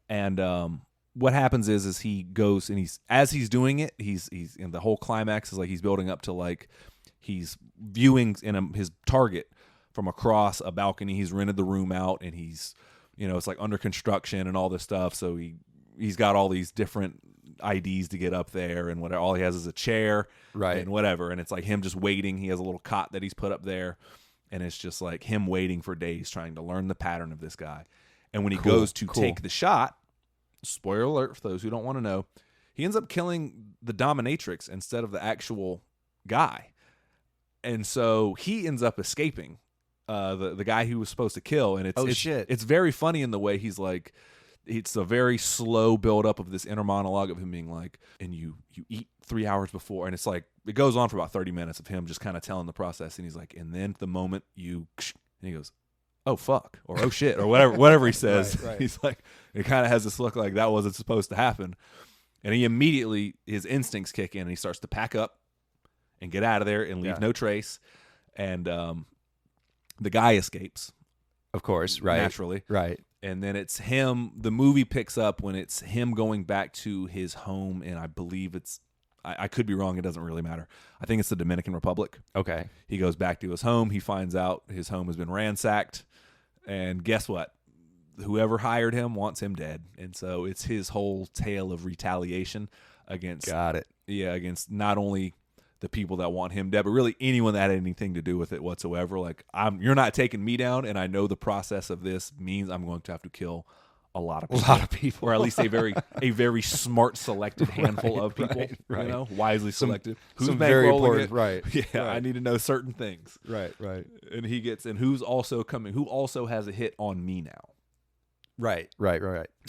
And what happens is he goes and as he's doing it, he's in the whole climax is like he's building up to, like, he's viewing his target from across a balcony. He's rented the room out, and he's, it's like under construction and all this stuff. So he's got all these different IDs to get up there, and whatever. All he has is a chair, and whatever. And it's like him just waiting. He has a little cot that he's put up there, and it's just like him waiting for days, trying to learn the pattern of this guy. And when he goes to take the shot, spoiler alert for those who don't want to know, he ends up killing the dominatrix instead of the actual guy. And so he ends up escaping the guy he was supposed to kill. And it's very funny in the way he's like, it's a very slow build up of this inner monologue of him being like, and you eat 3 hours before. And it's like, it goes on for about 30 minutes of him just kind of telling the process. And he's like, and then the moment and he goes, oh, fuck, or oh, shit, or whatever he says. He's like, it kind of has this look like that wasn't supposed to happen. And he immediately, his instincts kick in, and he starts to pack up and get out of there and leave no trace. And the guy escapes. Of course, naturally. Right. And then it's him, the movie picks up when it's him going back to his home, and I believe I could be wrong, it doesn't really matter. I think it's the Dominican Republic. Okay. He goes back to his home, he finds out his home has been ransacked, and guess what? Whoever hired him wants him dead. And so it's his whole tale of retaliation against against not only the people that want him dead, but really anyone that had anything to do with it whatsoever. Like, you're not taking me down, and I know the process of this means I'm going to have to kill a lot of people, or at least a very smart selected handful of people, wisely selected. Who's very important, I need to know certain things, right. And he gets, and who also has a hit on me now. Right.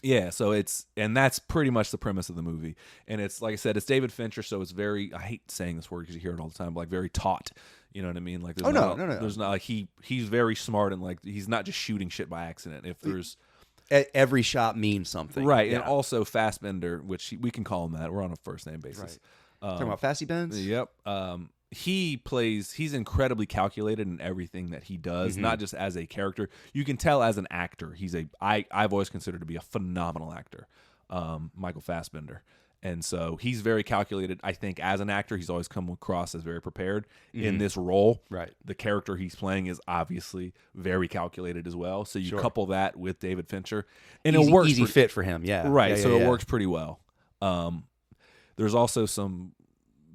Yeah, so that's pretty much the premise of the movie. And it's, like I said, it's David Fincher, so it's very, I hate saying this word because you hear it all the time, but like very taut. You know what I mean? Like, there's no. There's not, like, he's very smart, and like he's not just shooting shit by accident. If there's every shot means something, right? Yeah. And also Fassbender, which we can call him that. We're on a first name basis. Right. Talking about Fassy Benz. Yep. He's incredibly calculated in everything that he does, not just as a character. You can tell as an actor, I've always considered to be a phenomenal actor, Michael Fassbender. And so he's very calculated. I think as an actor, he's always come across as very prepared in this role. Right. The character he's playing is obviously very calculated as well. So you couple that with David Fincher, and it works. Easy fit for him. Yeah. Right. So it works pretty well. There's also some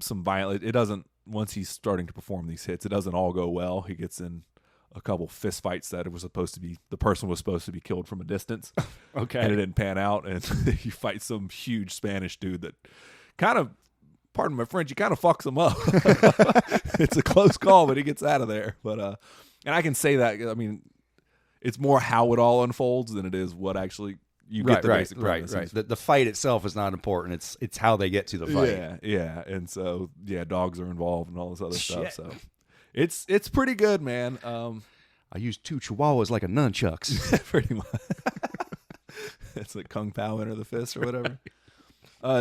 violent. It doesn't. Once he's starting to perform these hits, it doesn't all go well. He gets in a couple fist fights that the person was supposed to be killed from a distance. Okay. And it didn't pan out. And he fights some huge Spanish dude that kind of, pardon my French, he kind of fucks him up. It's a close call, but he gets out of there. But, and I can say that, I mean, it's more how it all unfolds than it is what actually you get the basic right. premise. The fight itself is not important. It's how they get to the fight. Yeah. And so dogs are involved and all this other Shit. stuff. So it's pretty good, man. I used 2 chihuahuas like a nunchucks. Pretty much. It's like Kung Pao Enter the Fist or whatever.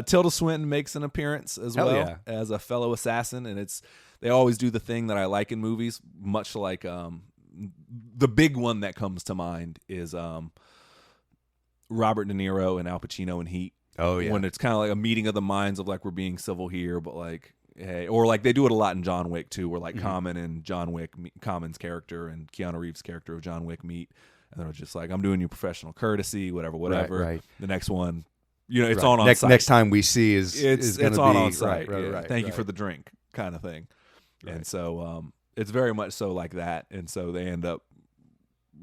Tilda Swinton makes an appearance as Hell well yeah. as a fellow assassin, and they always do the thing that I like in movies, much like the big one that comes to mind is Robert De Niro and Al Pacino in Heat. Oh yeah. When it's kind of like a meeting of the minds of like we're being civil here, but like hey, or like they do it a lot in John Wick too, where like Common and John Wick, Common's character and Keanu Reeves' character of John Wick meet, and they're just like, I'm doing you professional courtesy, whatever. Right. The next one, it's on site. Next time we see is going to be on site. Right. Thank you for the drink, kind of thing. Right. And so it's very much so like that, and so they end up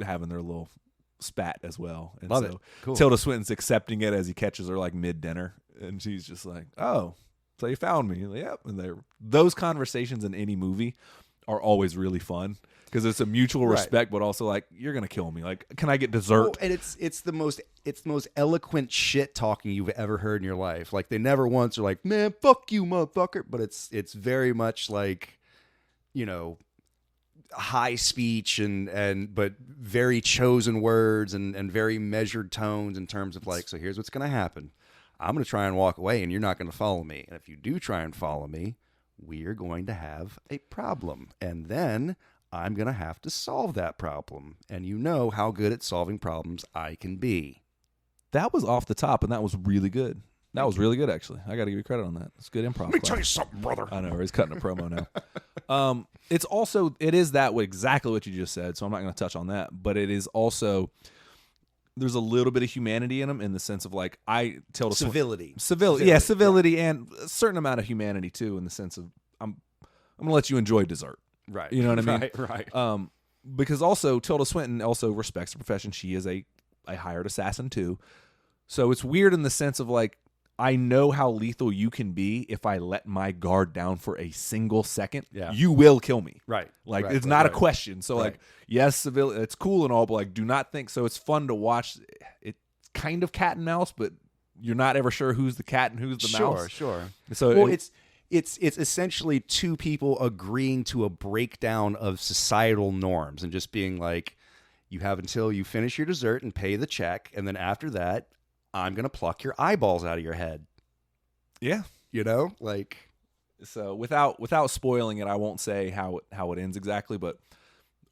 having their little spat as well. And Love so it. Cool. Tilda Swinton's accepting it as he catches her like mid dinner, and she's just like, "Oh, so you found me?" Like, yep. And those conversations in any movie are always really fun because it's a mutual respect, but also like, you're gonna kill me. Like, can I get dessert? Oh, and it's the most eloquent shit talking you've ever heard in your life. Like they never once are like, "Man, fuck you, motherfucker," but it's very much like, high speech but very chosen words and very measured tones in terms of like, so here's what's going to happen. I'm going to try and walk away and you're not going to follow me. And if you do try and follow me, we are going to have a problem. And then I'm going to have to solve that problem. And you know how good at solving problems I can be. That was off the top, and that was really good. That was really good, actually. I got to give you credit on that. It's good improv. Let me tell you something, brother. I know, he's cutting a promo now. It is that way, exactly what you just said, so I'm not going to touch on that. But it is also, there's a little bit of humanity in him in the sense of like, Civility. Civility, and a certain amount of humanity too, in the sense of I'm going to let you enjoy dessert. Right. You know what I mean? Right. Because also Tilda Swinton also respects the profession. She is a hired assassin too. So it's weird in the sense of like, I know how lethal you can be if I let my guard down for a single second. Yeah. You will kill me. Right. Like, Right, it's right, not a right. question. So, like, yes, civil, it's cool and all, but, like, do not think. So it's fun to watch. It's kind of cat and mouse, but you're not ever sure who's the cat and who's the mouse. Sure. So it's essentially two people agreeing to a breakdown of societal norms and just being like, you have until you finish your dessert and pay the check, and then after that, I'm going to pluck your eyeballs out of your head. Yeah. Like. So without spoiling it, I won't say how it ends exactly, but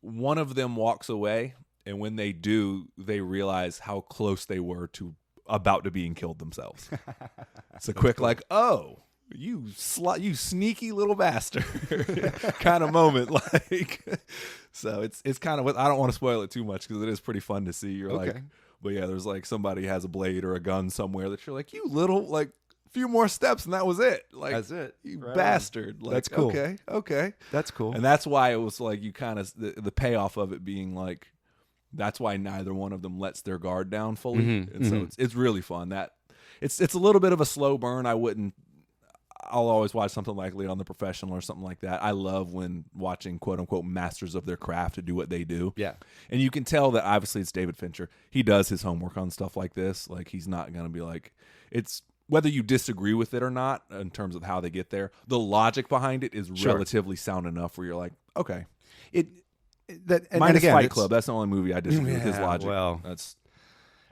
one of them walks away, and when they do, they realize how close they were to about to being killed themselves. It's a quick, cool. Like, oh, you sneaky little bastard kind of moment. Like, so it's kind of, I don't want to spoil it too much because it is pretty fun to see. You're like, but yeah, there's like somebody has a blade or a gun somewhere that you're like, you little, like, few more steps and that was it. Like, that's it. You bastard. Like, that's cool. Okay. That's cool. And that's why it was like, you kind of, the payoff of it being like, that's why neither one of them lets their guard down fully. And so it's really fun. That it's a little bit of a slow burn. I'll always watch something like Leon the Professional or something like that. I love when watching quote unquote masters of their craft to do what they do. Yeah. And you can tell that obviously it's David Fincher. He does his homework on stuff like this. Like, he's not going to be like, it's whether you disagree with it or not in terms of how they get there, the logic behind it is relatively sound enough where you're like, okay. Minus Fight Club. That's the only movie I disagree with his logic. Well,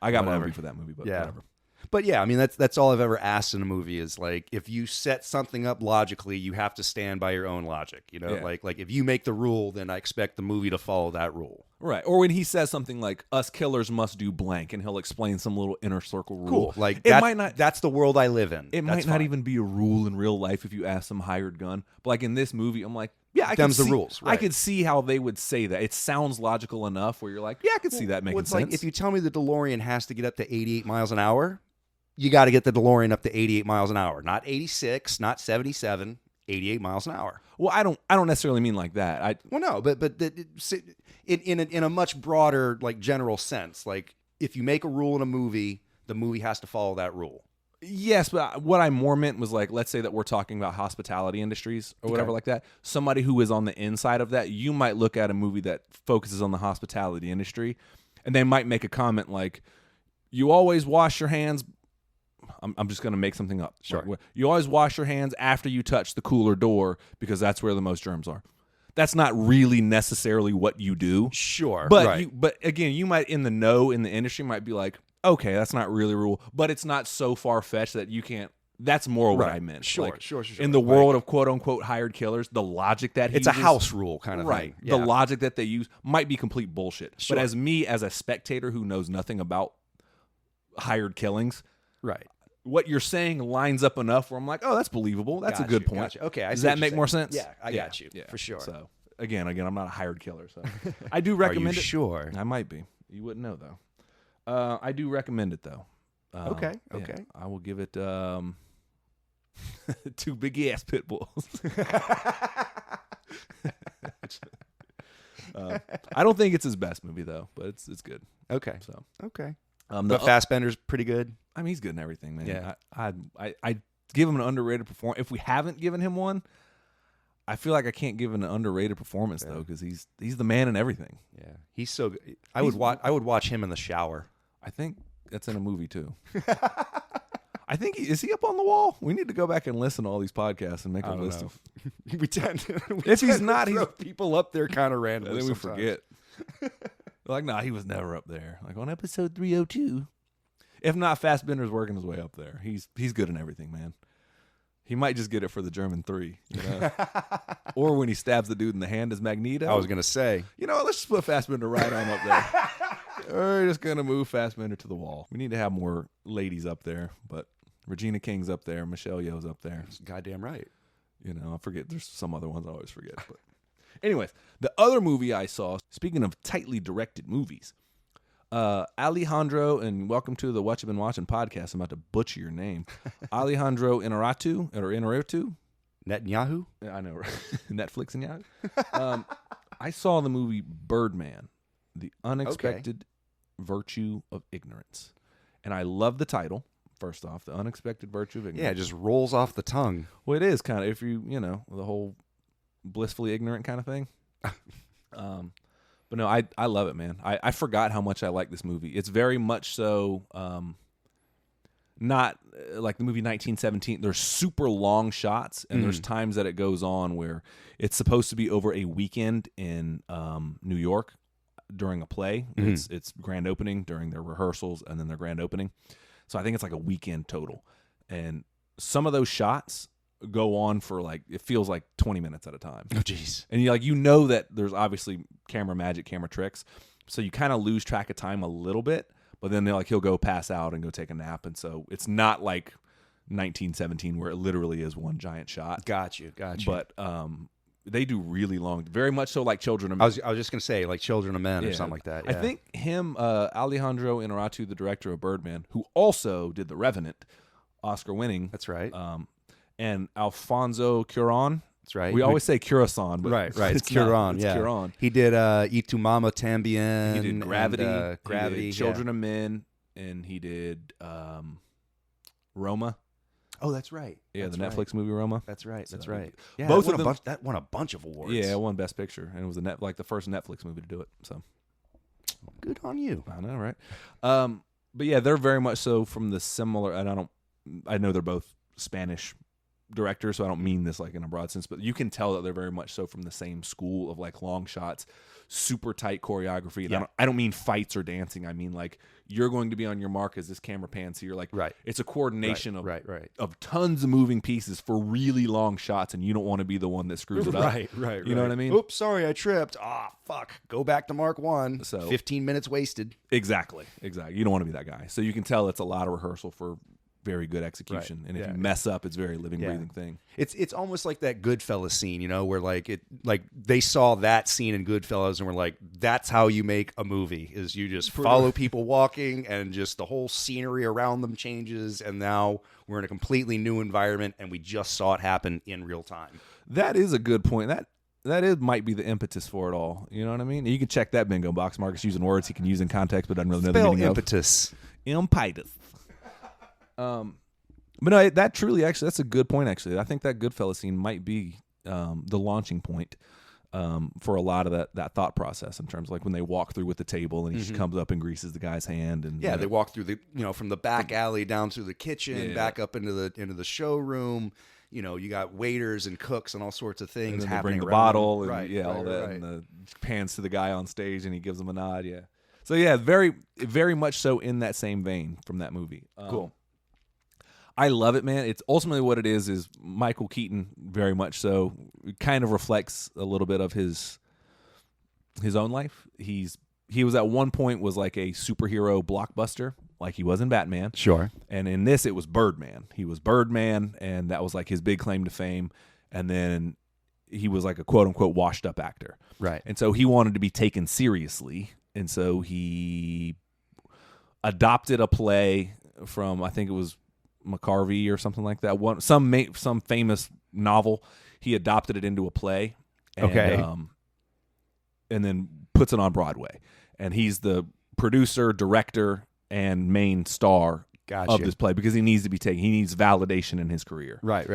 I got my movie for that movie, but whatever. But yeah, I mean, that's all I've ever asked in a movie is like, if you set something up logically, you have to stand by your own logic. Like if you make the rule, then I expect the movie to follow that rule. Right. Or when he says something like, us killers must do blank, and he'll explain some little inner circle rule. Cool. Like, that's the world I live in. It might not even be a rule in real life if you ask some hired gun. But like in this movie, I'm like, yeah, I can see the rules. Right. I could see how they would say that. It sounds logical enough where you're like, yeah, I could see that making sense. Like, if you tell me the DeLorean has to get up to 88 miles an hour, you got to get the DeLorean up to 88 miles an hour. Not 86, not 77, 88 miles an hour. Well, I don't necessarily mean like that. No, but in a much broader, like, general sense, like, if you make a rule in a movie, the movie has to follow that rule. Yes, but what I more meant was, like, let's say that we're talking about hospitality industries or whatever like that. Somebody who is on the inside of that, you might look at a movie that focuses on the hospitality industry, and they might make a comment like, you always wash your hands. I'm just going to make something up. Sure. You always wash your hands after you touch the cooler door because that's where the most germs are. That's not really necessarily what you do. Sure. But right. but again, you might in the industry might be like, okay, that's not really a rule, but it's not so far fetched that you can't. That's more what I meant. Sure, like, sure. In the world of quote unquote hired killers, the logic that it's a house rule kind of right. thing. Yeah. The logic that they use might be complete bullshit. Sure. But as a spectator who knows nothing about hired killings, right. what you're saying lines up enough where I'm like, oh, that's believable. That's a good point. Gotcha. Okay, does that make more sense? Yeah, I got you for sure. So again, I'm not a hired killer, so I do recommend it. Sure, I might be. You wouldn't know though. I do recommend it though. Okay. I will give it 2 big ass pit bulls. I don't think it's his best movie though, but it's good. Okay. So okay. But Fassbender's pretty good. I mean, he's good in everything, man. Yeah. I give him an underrated performance. If we haven't given him one, I feel like I can't give an underrated performance though, because he's the man in everything. Yeah, he's so good. I would watch him in the shower. I think that's in a movie too. I think is he up on the wall? We need to go back and listen to all these podcasts and make a list of. We tend. If he's not, he's people up there kind of randomly. And then we forget. Like, nah, he was never up there. Like on episode 302. If not, Fassbender's working his way up there. He's good in everything, man. He might just get it for the German 3, you know? Or when he stabs the dude in the hand as Magneto. I was gonna say, you know what? Let's just put Fassbender right on up there. We're just gonna move Fassbender to the wall. We need to have more ladies up there, but Regina King's up there, Michelle Yeoh's up there. that's goddamn right. You know, I forget. There's some other ones I always forget. But anyways, the other movie I saw, speaking of tightly directed movies, Alejandro, and welcome to the What You Been Watching podcast. I'm about to butcher your name. Alejandro Inarritu. Netanyahu? Yeah, I know, right? Netflix and Yahoo. I saw the movie Birdman, The Unexpected Virtue of Ignorance. And I love the title, first off, The Unexpected Virtue of Ignorance. Yeah, it just rolls off the tongue. Well, it is kind of, if you know, the whole blissfully ignorant kind of thing. But no, I love it, man. I forgot how much I like this movie. It's very much so not like the movie 1917. There's super long shots, and there's times that it goes on where it's supposed to be over a weekend in New York during a play. It's grand opening during their rehearsals and then their grand opening. So I think it's like a weekend total. And some of those shots go on for like, it feels like 20 minutes at a time. Oh, jeez. And you know that there's obviously camera magic, camera tricks. So you kind of lose track of time a little bit, but then he'll go pass out and go take a nap. And so it's not like 1917 where it literally is one giant shot. Got you. But they do really long, very much so like Children of Men. I was just going to say like Children of Men or something like that. Yeah. I think him, Alejandro Inarritu, the director of Birdman, who also did The Revenant, Oscar winning. That's right. And Alfonso Cuarón. That's right. We always say Curacao, but right. It's Cuarón. It's Cuarón. He did Y Tu Mama Tambien. He did Gravity. And, Gravity. He did Children of Men, and he did Roma. Oh, that's right. Yeah, that's the right. Netflix movie Roma. That's right. That's So, right. Yeah, both of them. That won a bunch of awards. Yeah, it won Best Picture, and it was the first Netflix movie to do it. So good on you. I know, right? But yeah, they're very much so from the similar. And I know they're both Spanish directors, so I don't mean this like in a broad sense, but you can tell that they're very much so from the same school of like long shots, super tight choreography. And I don't mean fights or dancing. I mean like you're going to be on your mark as this camera pans here. Like it's a coordination of tons of moving pieces for really long shots, and you don't want to be the one that screws it up. Right. You know what I mean? Oops, sorry, I tripped. Fuck. Go back to Mark 1. So 15 minutes wasted. Exactly. You don't want to be that guy. So you can tell it's a lot of rehearsal for very good execution, and if you mess up, it's very living, breathing thing. It's almost like that Goodfellas scene, where like they saw that scene in Goodfellas and were like, that's how you make a movie, is you just follow people walking and just the whole scenery around them changes, and now we're in a completely new environment and we just saw it happen in real time. That is a good point. That might be the impetus for it all. You know what I mean? You can check that bingo box. Marcus using words he can use in context, but doesn't really know the meaning impetus. Impetus. But no, that's a good point. Actually, I think that Goodfellas scene might be the launching point. for a lot of that thought process in terms of like when they walk through with the table and he just comes up and greases the guy's hand and they walk through from the back alley down through the kitchen, back up into the showroom. You got waiters and cooks and all sorts of things. And then they happening bring the around bottle them. and all that, and the pans to the guy on stage and he gives him a nod. Yeah. So yeah, very, very much so in that same vein from that movie. Cool. I love it, man. It's ultimately what it is Michael Keaton, very much so. It kind of reflects a little bit of his own life. He was at one point was like a superhero blockbuster, like he was in Batman. Sure. And in this, it was Birdman. He was Birdman, and that was like his big claim to fame. And then he was like a quote-unquote washed-up actor. Right. And so he wanted to be taken seriously, and so he adopted a play from, I think it was McCarvey or something like that. Some famous novel. He adopted it into a play. And, and then puts it on Broadway. And he's the producer, director, and main star of this play because he needs to be taken. He needs validation in his career. Right.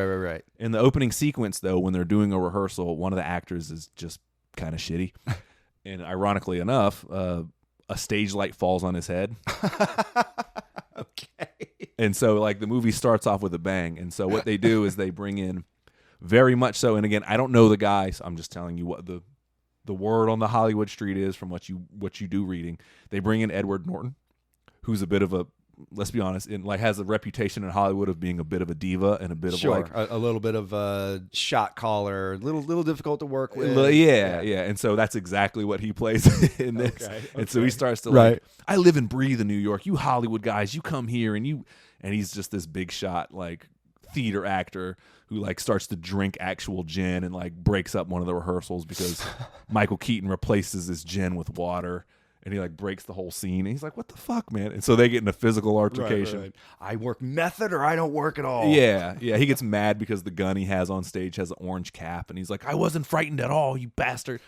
In the opening sequence, though, when they're doing a rehearsal, one of the actors is just kind of shitty. And ironically enough, a stage light falls on his head. Okay. And so, like, the movie starts off with a bang. And so what they do is they bring in very much so, and again, I don't know the guy, so I'm just telling you what the word on the Hollywood street is from what you do reading. They bring in Edward Norton, who's a bit of a, let's be honest, has a reputation in Hollywood of being a bit of a diva and a bit of like a little bit of a shot caller, little difficult to work with. Yeah. And so that's exactly what he plays in this. Okay. And so he starts to like, I live and breathe in New York. You Hollywood guys, you come here and he's just this big shot like theater actor who like starts to drink actual gin and like breaks up one of the rehearsals because Michael Keaton replaces his gin with water. And he like breaks the whole scene. And he's like, "What the fuck, man?" And so they get in a physical altercation. Right. I work method or I don't work at all. Yeah. He gets mad because the gun he has on stage has an orange cap, and he's like, "I wasn't frightened at all, you bastard."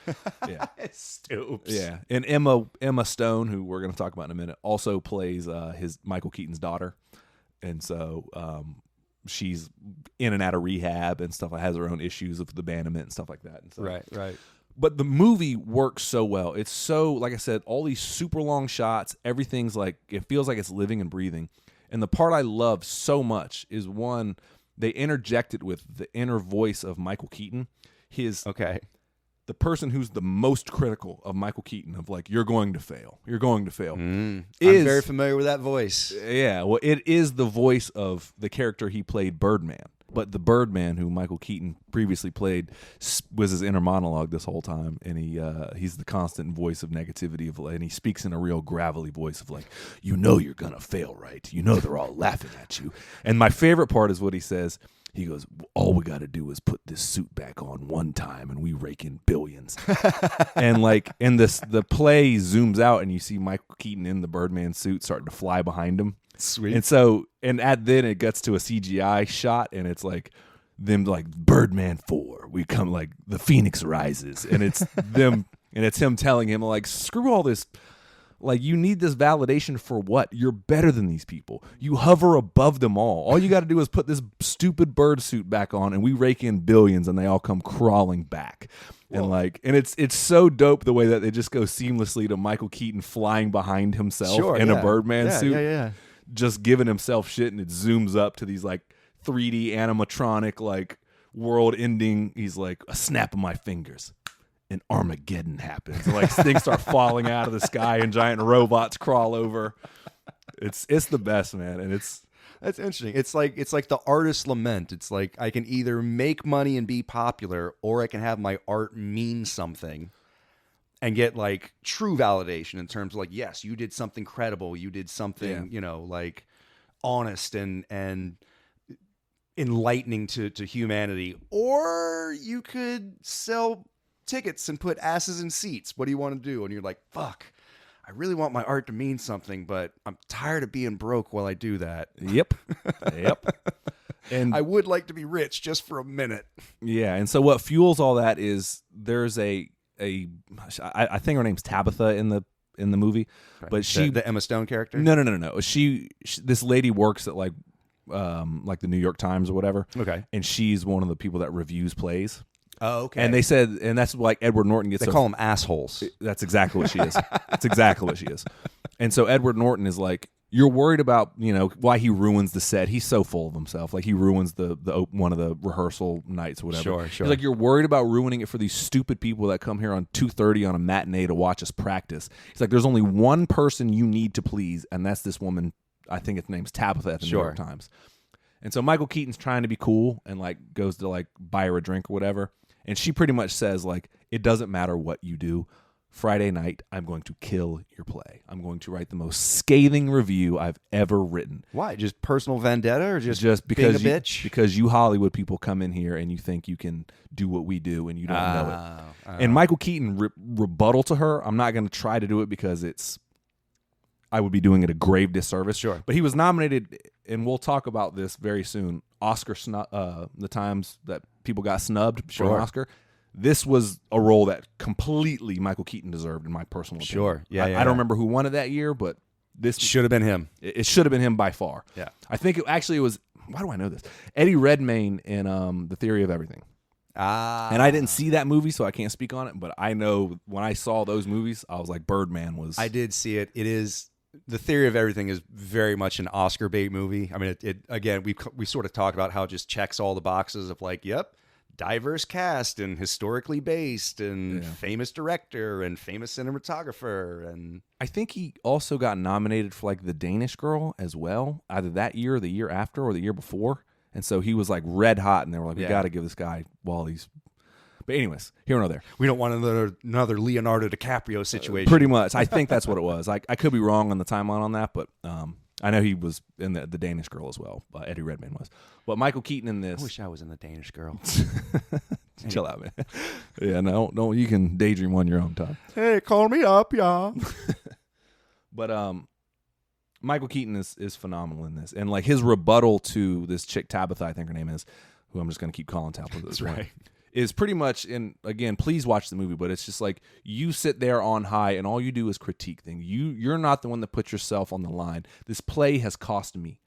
Yeah, Stoops. Yeah, and Emma Stone, who we're gonna talk about in a minute, also plays his Michael Keaton's daughter, and so she's in and out of rehab and stuff. Has her own issues with abandonment and stuff like that. And so, Right. But the movie works so well. It's so, like I said, all these super long shots. Everything's like, it feels like it's living and breathing. And the part I love so much is one, they interject it with the inner voice of Michael Keaton. The person who's the most critical of Michael Keaton, of like, you're going to fail. I'm very familiar with that voice. Yeah, well, it is the voice of the character he played, Birdman. But the Birdman, who Michael Keaton previously played, was his inner monologue this whole time, and he's the constant voice of negativity and he speaks in a real gravelly voice of like, you're gonna fail, right? They're all laughing at you. And my favorite part is what he says. He goes, "All we got to do is put this suit back on one time, and we rake in billions." And like, the play zooms out, and you see Michael Keaton in the Birdman suit starting to fly behind him. Sweet. And so, then it gets to a CGI shot, and it's like them like Birdman 4. We come like the Phoenix rises, and it's them, and it's him telling him like, "Screw all this. Like, you need this validation for what? You're better than these people. You hover above them all. All you got to do is put this stupid bird suit back on, and we rake in billions, and they all come crawling back." Whoa. And it's so dope the way that they just go seamlessly to Michael Keaton flying behind himself in a Birdman suit. Yeah. Just giving himself shit, and it zooms up to these like 3D animatronic like world ending. He's like, a snap of my fingers, and Armageddon happens. Like things start falling out of the sky, and giant robots crawl over. It's the best, man, and that's interesting. It's like the artist's lament. It's like, I can either make money and be popular, or I can have my art mean something and get like true validation in terms of like, yes, you did something credible. You did something, like honest and enlightening to humanity. Or you could sell tickets and put asses in seats. What do you want to do? And you're like, fuck, I really want my art to mean something, but I'm tired of being broke while I do that. Yep. And I would like to be rich just for a minute. Yeah. And so what fuels all that is there's I think her name's Tabitha in the movie, but the Emma Stone character. No. She this lady works at like the New York Times or whatever. Okay. And she's one of the people that reviews plays. Oh, okay. And they said, and that's like Edward Norton gets. They call them assholes. That's exactly what she is. That's exactly what she is. And so Edward Norton is like, you're worried about, why he ruins the set. He's so full of himself. Like he ruins the one of the rehearsal nights, whatever. Sure. He's like, you're worried about ruining it for these stupid people that come here on 2:30 on a matinee to watch us practice. He's like, there's only one person you need to please, and that's this woman. I think its name's Tabitha at the New York Times. And so Michael Keaton's trying to be cool and like goes to like buy her a drink or whatever. And she pretty much says like, it doesn't matter what you do. Friday night, I'm going to kill your play. I'm going to write the most scathing review I've ever written. Why? Just personal vendetta or just because being a bitch? Because you Hollywood people come in here and you think you can do what we do and you don't know it. And Michael Keaton rebuttal to her, I'm not going to try to do it because I would be doing it a grave disservice. Sure. But he was nominated, and we'll talk about this very soon, the times that people got snubbed for an Oscar. This was a role that completely Michael Keaton deserved, in my personal opinion. Sure. Yeah, I don't remember who won it that year, but this should have been him. It should have been him by far. Yeah. I think it was, why do I know this? Eddie Redmayne in The Theory of Everything. And I didn't see that movie, so I can't speak on it, but I know when I saw those movies, I was like, Birdman was... I did see it. It is... The Theory of Everything is very much an Oscar bait movie. I mean, it again, we sort of talked about how it just checks all the boxes of like, yep, diverse cast and historically based and famous director and famous cinematographer. And I think he also got nominated for like The Danish Girl as well, either that year or the year after or the year before. And so he was like red hot, and they were like, we got to give this guy while he's... But anyways, here nor there. We don't want another Leonardo DiCaprio situation. Pretty much. I think that's what it was. I could be wrong on the timeline on that, but I know he was in the Danish Girl as well. Eddie Redmayne was. But Michael Keaton in this... I wish I was in The Danish Girl. Chill out, man. Yeah, no, you can daydream on your own time. Hey, call me up, y'all. But Michael Keaton is phenomenal in this. And like his rebuttal to this chick, Tabitha, I think her name is, who I'm just going to keep calling Tabitha. That's right. Is pretty much, and again, please watch the movie, but it's just like you sit there on high and all you do is critique things. You're not the one that puts yourself on the line. This play has cost me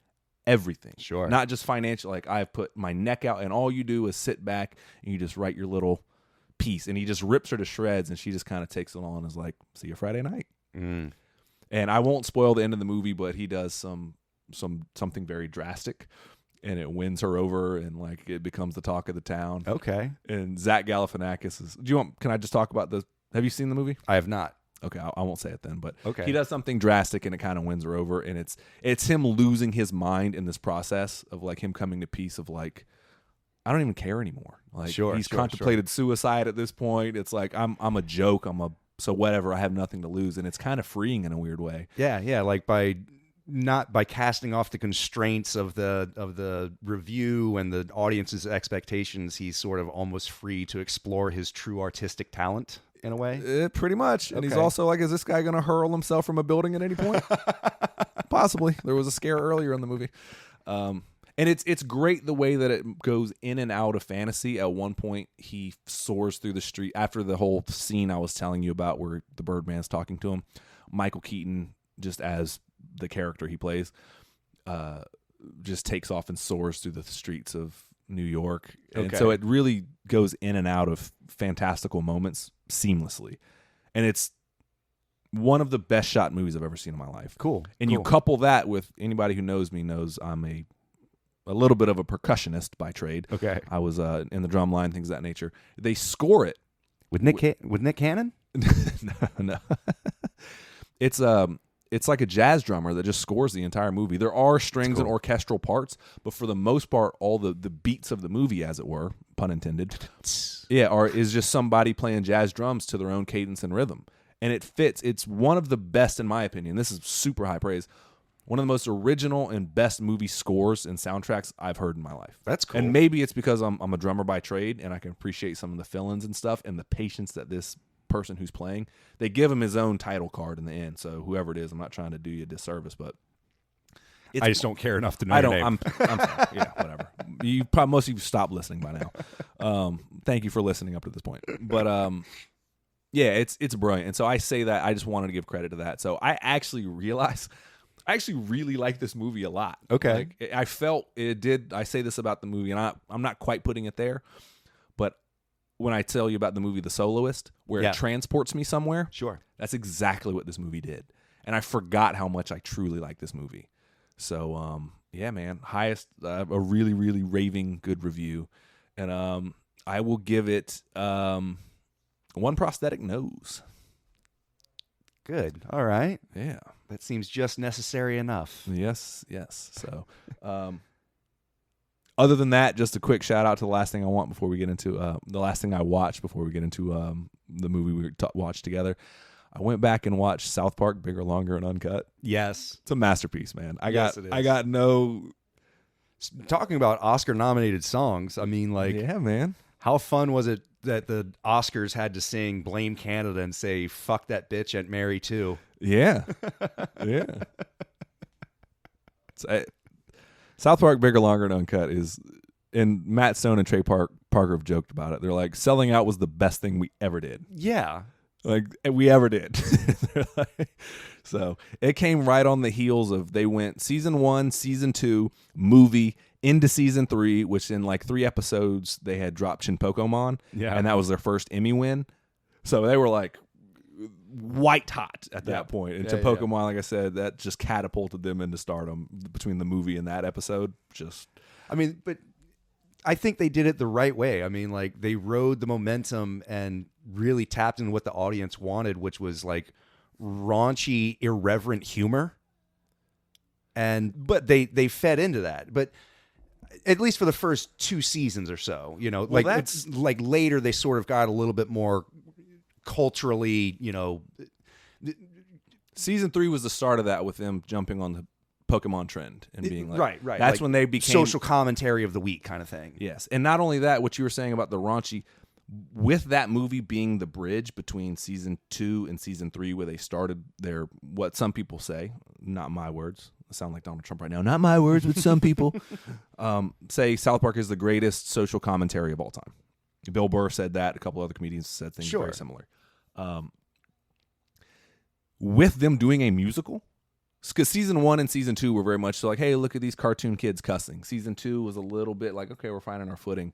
everything. Sure. Not just financial, like I've put my neck out, and all you do is sit back and you just write your little piece, and he just rips her to shreds, and she just kind of takes it on and is like, see you Friday night. And I won't spoil the end of the movie, but he does something very drastic. And it wins her over, and like it becomes the talk of the town. Okay. And Zach Galifianakis is. Can I just talk about the? Have you seen the movie? I have not. Okay, I won't say it then. But okay, he does something drastic, and it kind of wins her over. And it's him losing his mind in this process of like him coming to peace of like, I don't even care anymore. Like he's contemplated suicide at this point. It's like I'm a joke. So whatever. I have nothing to lose, and it's kind of freeing in a weird way. Yeah. Like not by casting off the constraints of the review and the audience's expectations, he's sort of almost free to explore his true artistic talent in a way. Pretty much. And he's also like, is this guy going to hurl himself from a building at any point? Possibly. There was a scare earlier in the movie. And it's great the way that it goes in and out of fantasy. At one point, he soars through the street after the whole scene I was telling you about where the Birdman's talking to him. Michael Keaton, just as the character he plays, just takes off and soars through the streets of New York. And so it really goes in and out of fantastical moments seamlessly. And it's one of the best shot movies I've ever seen in my life. Cool. And you couple that with, anybody who knows me knows I'm a little bit of a percussionist by trade. Okay. I was in the drum line, things of that nature. They score it. With Nick Cannon? No. It's like a jazz drummer that just scores the entire movie. There are strings and orchestral parts, but for the most part, all the beats of the movie, as it were, pun intended, is just somebody playing jazz drums to their own cadence and rhythm. And it fits. It's one of the best, in my opinion. This is super high praise. One of the most original and best movie scores and soundtracks I've heard in my life. That's cool. And maybe it's because I'm a drummer by trade, and I can appreciate some of the fill-ins and stuff and the patience that this person who's playing, they give him his own title card in the end. So whoever it is, I'm not trying to do you a disservice, but I just don't care enough to know your name. I'm sorry. Yeah, whatever. Most of you stopped listening by now. Thank you for listening up to this point. But yeah, it's brilliant. And so I say that I just wanted to give credit to that. So I actually realized I actually really like this movie a lot. Okay. Like, I felt it did. I say this about the movie, and I'm not quite putting it there, but when I tell you about the movie The Soloist, where it transports me somewhere. Sure. That's exactly what this movie did. And I forgot how much I truly like this movie. So, yeah, man, a really, really raving good review. And I will give it one prosthetic nose. Good. All right. Yeah. That seems just necessary enough. Yes. So, other than that, just a quick shout out to the last thing I want before we get into the last thing I watched before we get into the movie we watched together. I went back and watched South Park, Bigger, Longer, and Uncut. Yes. It's a masterpiece, man. It is. I got no... Talking about Oscar-nominated songs, I mean, like... Yeah, man. How fun was it that the Oscars had to sing Blame Canada and say, fuck that bitch and Mary too? Yeah. Yeah. South Park, Bigger, Longer, and Uncut is... And Matt Stone and Trey Parker have joked about it. They're like, selling out was the best thing we ever did. Yeah. Like we ever did. So it came right on the heels of they went season 1, season 2, movie into season 3, which in like 3 episodes they had dropped Shin Pokemon. Yeah. And that was their first Emmy win. So they were like white hot at that point. And to Pokemon, like I said, that just catapulted them into stardom between the movie and that episode. But I think they did it the right way. I mean, like they rode the momentum and really tapped into what the audience wanted, which was like raunchy, irreverent humor. But they fed into that. But at least for the first 2 seasons or so, it's like later they sort of got a little bit more culturally, Season 3 was the start of that with them jumping on the Pokemon trend and being like, right. That's like when they became social commentary of the week kind of thing. Yes. And not only that, what you were saying about the raunchy, with that movie being the bridge between season 2 and season 3, where they started their, what some people say, not my words, I sound like Donald Trump right now, not my words, but some people say South Park is the greatest social commentary of all time. Bill Burr said that. A couple other comedians said things very similar. With them doing a musical, because season 1 and season 2 were very much so like, hey, look at these cartoon kids cussing. Season 2 was a little bit like, okay, we're finding our footing.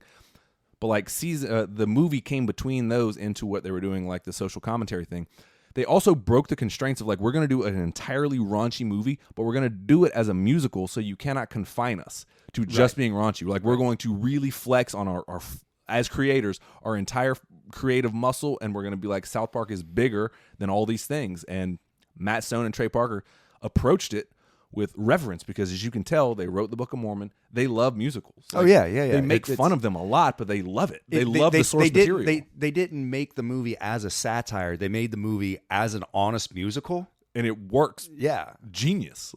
But like the movie came between those into what they were doing, like the social commentary thing. They also broke the constraints of like, we're going to do an entirely raunchy movie, but we're going to do it as a musical, so you cannot confine us to just being raunchy. Like we're going to really flex on our as creators, our entire creative muscle, and we're going to be like, South Park is bigger than all these things. And Matt Stone and Trey Parker approached it with reverence, because as you can tell, they wrote the Book of Mormon. They love musicals. Like, yeah. They make fun of them a lot, but they love it. They love the source material. They didn't make the movie as a satire. They made the movie as an honest musical. And it works. Yeah. Genius.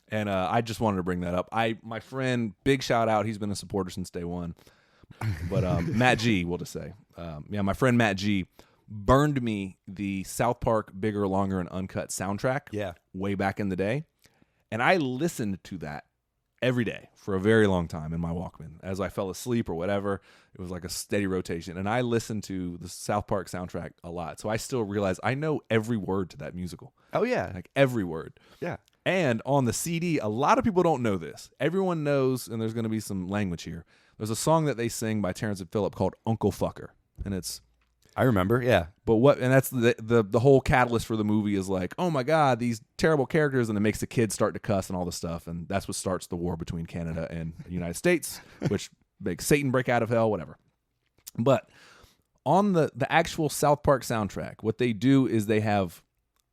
And I just wanted to bring that up. My friend, big shout out. He's been a supporter since day one. But Matt G, we'll just say. My friend Matt G burned me the South Park Bigger, Longer, and Uncut soundtrack way back in the day. And I listened to that every day for a very long time in my Walkman. As I fell asleep or whatever, it was like a steady rotation. And I listened to the South Park soundtrack a lot. So I still realize I know every word to that musical. Oh, yeah. Like every word. Yeah. And on the CD, a lot of people don't know this. Everyone knows, and there's going to be some language here. There's a song that they sing by Terrence and Phillip called Uncle Fucker. And it's... I remember, yeah. But and that's the whole catalyst for the movie is like, oh my God, these terrible characters, and it makes the kids start to cuss and all this stuff, and that's what starts the war between Canada and the United States, which makes Satan break out of hell, whatever. But on the actual South Park soundtrack, what they do is they have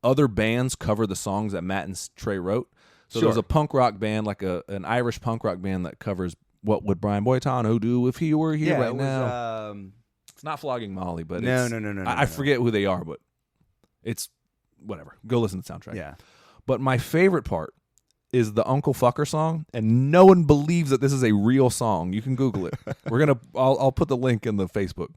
other bands cover the songs that Matt and Trey wrote. So there's a punk rock band, like an Irish punk rock band that covers What Would Brian Boitano Do If He Were Here Right Now. It's not Flogging Molly, but no. I forget who they are, but it's whatever. Go listen to the soundtrack. Yeah. But my favorite part is the Uncle Fucker song, and no one believes that this is a real song. You can Google it. I'll put the link in the Facebook.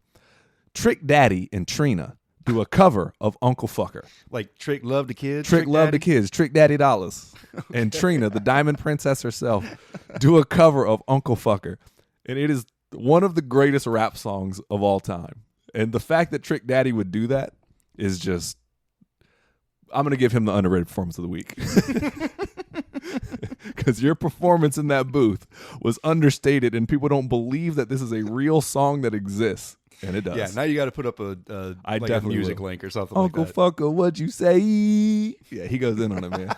Trick Daddy and Trina do a cover of Uncle Fucker. Like Trick Love the Kids? Trick Love the Kids, Trick Daddy Dollars. Okay. And Trina, the Diamond Princess herself, do a cover of Uncle Fucker. And it is one of the greatest rap songs of all time. And the fact that Trick Daddy would do that is just... I'm going to give him the underrated performance of the week. Because your performance in that booth was understated, and people don't believe that this is a real song that exists. And it does. Yeah, now you got to put up a music link or something Uncle like that. Fucker, what'd you say? Yeah, he goes in on it, man.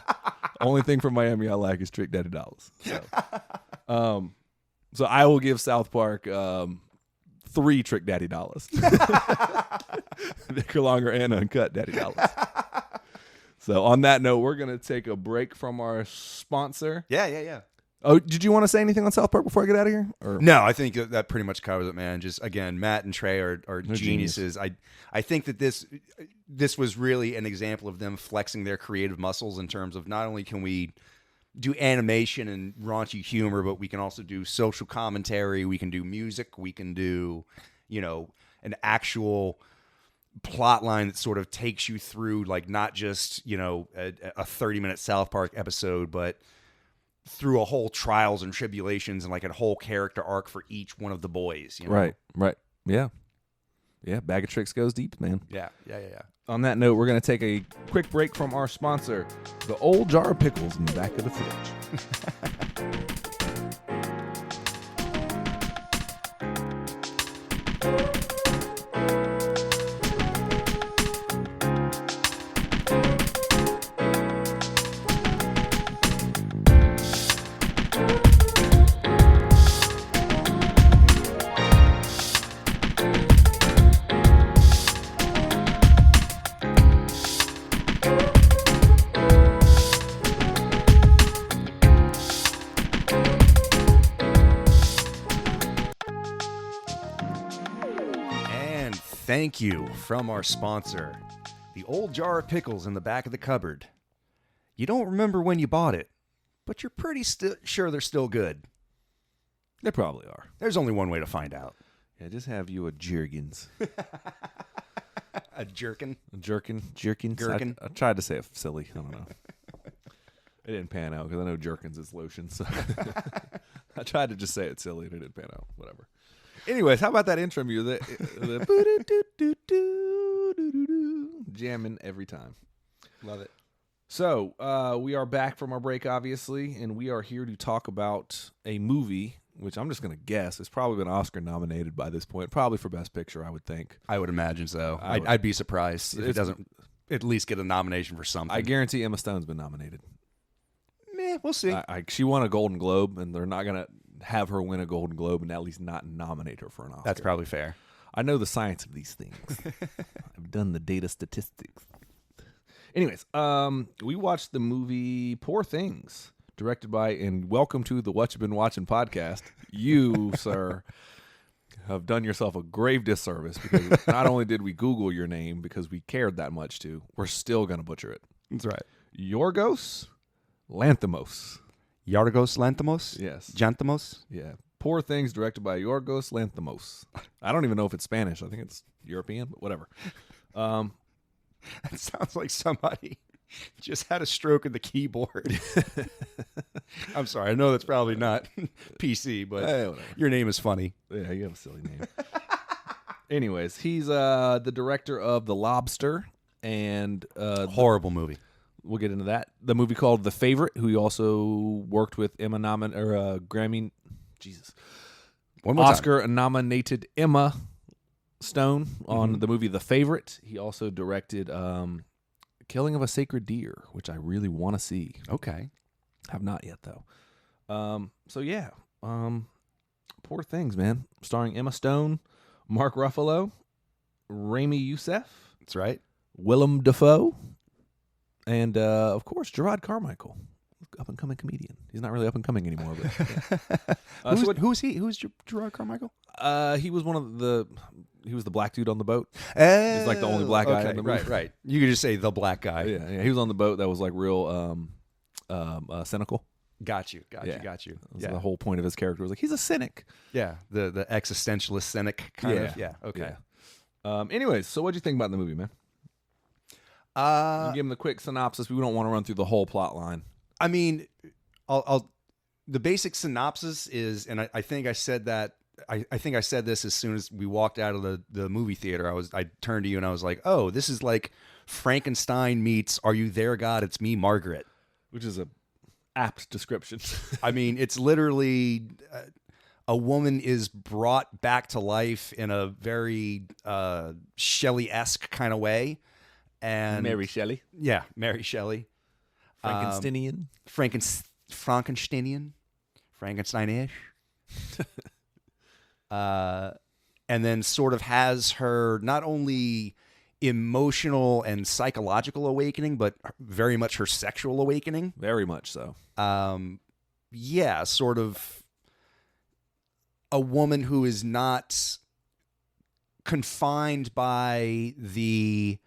Only thing from Miami I like is Trick Daddy Dollars. So I will give South Park 3 Trick Daddy Dollars. They're longer and uncut Daddy Dollars. So on that note, we're going to take a break from our sponsor. Yeah. Oh, did you want to say anything on South Park before I get out of here? Or? No, I think that pretty much covers it, man. Just, again, Matt and Trey are geniuses. I think that this was really an example of them flexing their creative muscles in terms of not only can we do animation and raunchy humor, but we can also do social commentary. We can do music. We can do, an actual plot line that sort of takes you through, like, not just, a 30-minute South Park episode, but through a whole trials and tribulations and like a whole character arc for each one of the boys. Right. Yeah. Bag of Tricks goes deep, man. Yeah. On that note, we're going to take a quick break from our sponsor, the old jar of pickles in the back of the fridge. Thank you from our sponsor, the old jar of pickles in the back of the cupboard. You don't remember when you bought it, but you're pretty sure they're still good. They probably are. There's only one way to find out. Yeah, just have you a Jergens. A jerkin? Jerkins. Gherkin? I tried to say it silly. I don't know. It didn't pan out because I know Jerkins is lotion. So I tried to just say it silly and it didn't pan out. Whatever. Anyways, how about that intro music? Jamming every time. Love it. So we are back from our break, obviously, and we are here to talk about a movie, which I'm just going to guess has probably been Oscar nominated by this point, probably for Best Picture, I would think. I would imagine so. I'd be surprised if it doesn't at least get a nomination for something. I guarantee Emma Stone's been nominated. Meh, we'll see. She won a Golden Globe, and they're not going to have her win a Golden Globe and at least not nominate her for an Oscar. That's probably fair. I know the science of these things. I've done the data statistics. Anyways, we watched the movie Poor Things, directed by, and welcome to the What You Been Watching podcast. You, sir, have done yourself a grave disservice because not only did we Google your name because we cared that much to, we're still going to butcher it. That's right. Yorgos Lanthimos. Yorgos Lanthimos? Yes. Janthimos? Yeah. Poor Things, directed by Yorgos Lanthimos. I don't even know if it's Spanish. I think it's European, but whatever. That sounds like somebody just had a stroke of the keyboard. I'm sorry. I know that's probably not PC, but your name is funny. Yeah, you have a silly name. Anyways, he's the director of The Lobster and horrible movie. We'll get into that. The movie called The Favorite, who he also worked with Grammy. Jesus. Oscar-nominated Emma Stone on the movie The Favorite. He also directed Killing of a Sacred Deer, which I really want to see. Okay. Have not yet, though. Poor Things, man. Starring Emma Stone, Mark Ruffalo, Rami Youssef. That's right. Willem Dafoe, and, of course, Gerard Carmichael. Up-and-coming comedian. He's not really up-and-coming anymore. But, who's he? Who's Gerard Carmichael? He was he was the black dude on the boat. He's like the only black guy in the movie. Right. You could just say the black guy. Yeah. He was on the boat that was like real cynical. Got you. The whole point of his character was like, he's a cynic. Yeah, the existentialist cynic kind of. Yeah, okay. Yeah. Anyways, so what'd you think about the movie, man? Give him the quick synopsis. We don't want to run through the whole plot line. I mean, the basic synopsis is, and I think I said that, I think I said this as soon as we walked out of the movie theater. I turned to you and I was like, oh, this is like Frankenstein meets Are You There, God? It's Me, Margaret. Which is a apt description. I mean, it's literally a woman is brought back to life in a very Shelley-esque kind of way. And Mary Shelley. Yeah, Mary Shelley. Frankensteinian. Frankensteinian. Frankenstein-ish. And then sort of has her not only emotional and psychological awakening, but very much her sexual awakening. Very much so. Yeah, sort of a woman who is not confined by the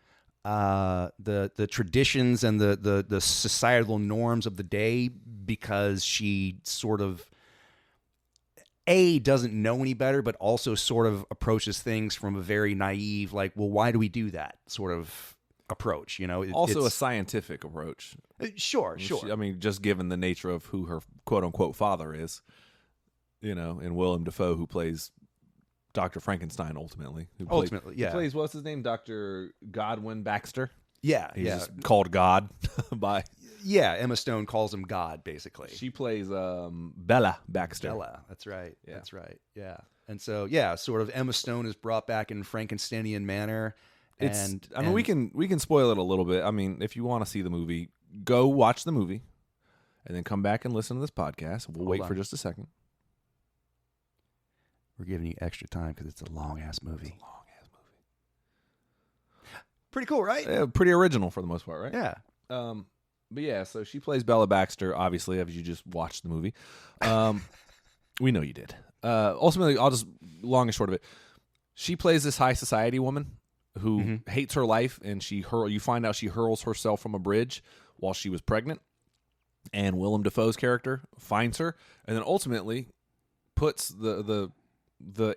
traditions and the societal norms of the day, because she sort of doesn't know any better, but also sort of approaches things from a very naive, like, well, why do we do that sort of approach? Also a scientific approach. Sure. I mean, just given the nature of who her quote unquote father is, and Willem Dafoe, who plays Dr. Frankenstein ultimately. Who plays, what's his name? Dr. Godwin Baxter. Yeah. He's just called God by. Yeah, Emma Stone calls him God, basically. She plays Bella Baxter. Bella, that's right. Yeah. That's right. Yeah. And so, yeah, sort of Emma Stone is brought back in Frankensteinian manner. We can spoil it a little bit. I mean, if you want to see the movie, go watch the movie and then come back and listen to this podcast. We'll wait for just a second. We're giving you extra time because it's a long-ass movie. Pretty cool, right? Yeah, pretty original for the most part, right? Yeah. But yeah, so she plays Bella Baxter, obviously, as you just watched the movie. We know you did. Ultimately, I'll just, long and short of it, she plays this high society woman who hates her life, and you find out she hurls herself from a bridge while she was pregnant, and Willem Dafoe's character finds her, and then ultimately puts the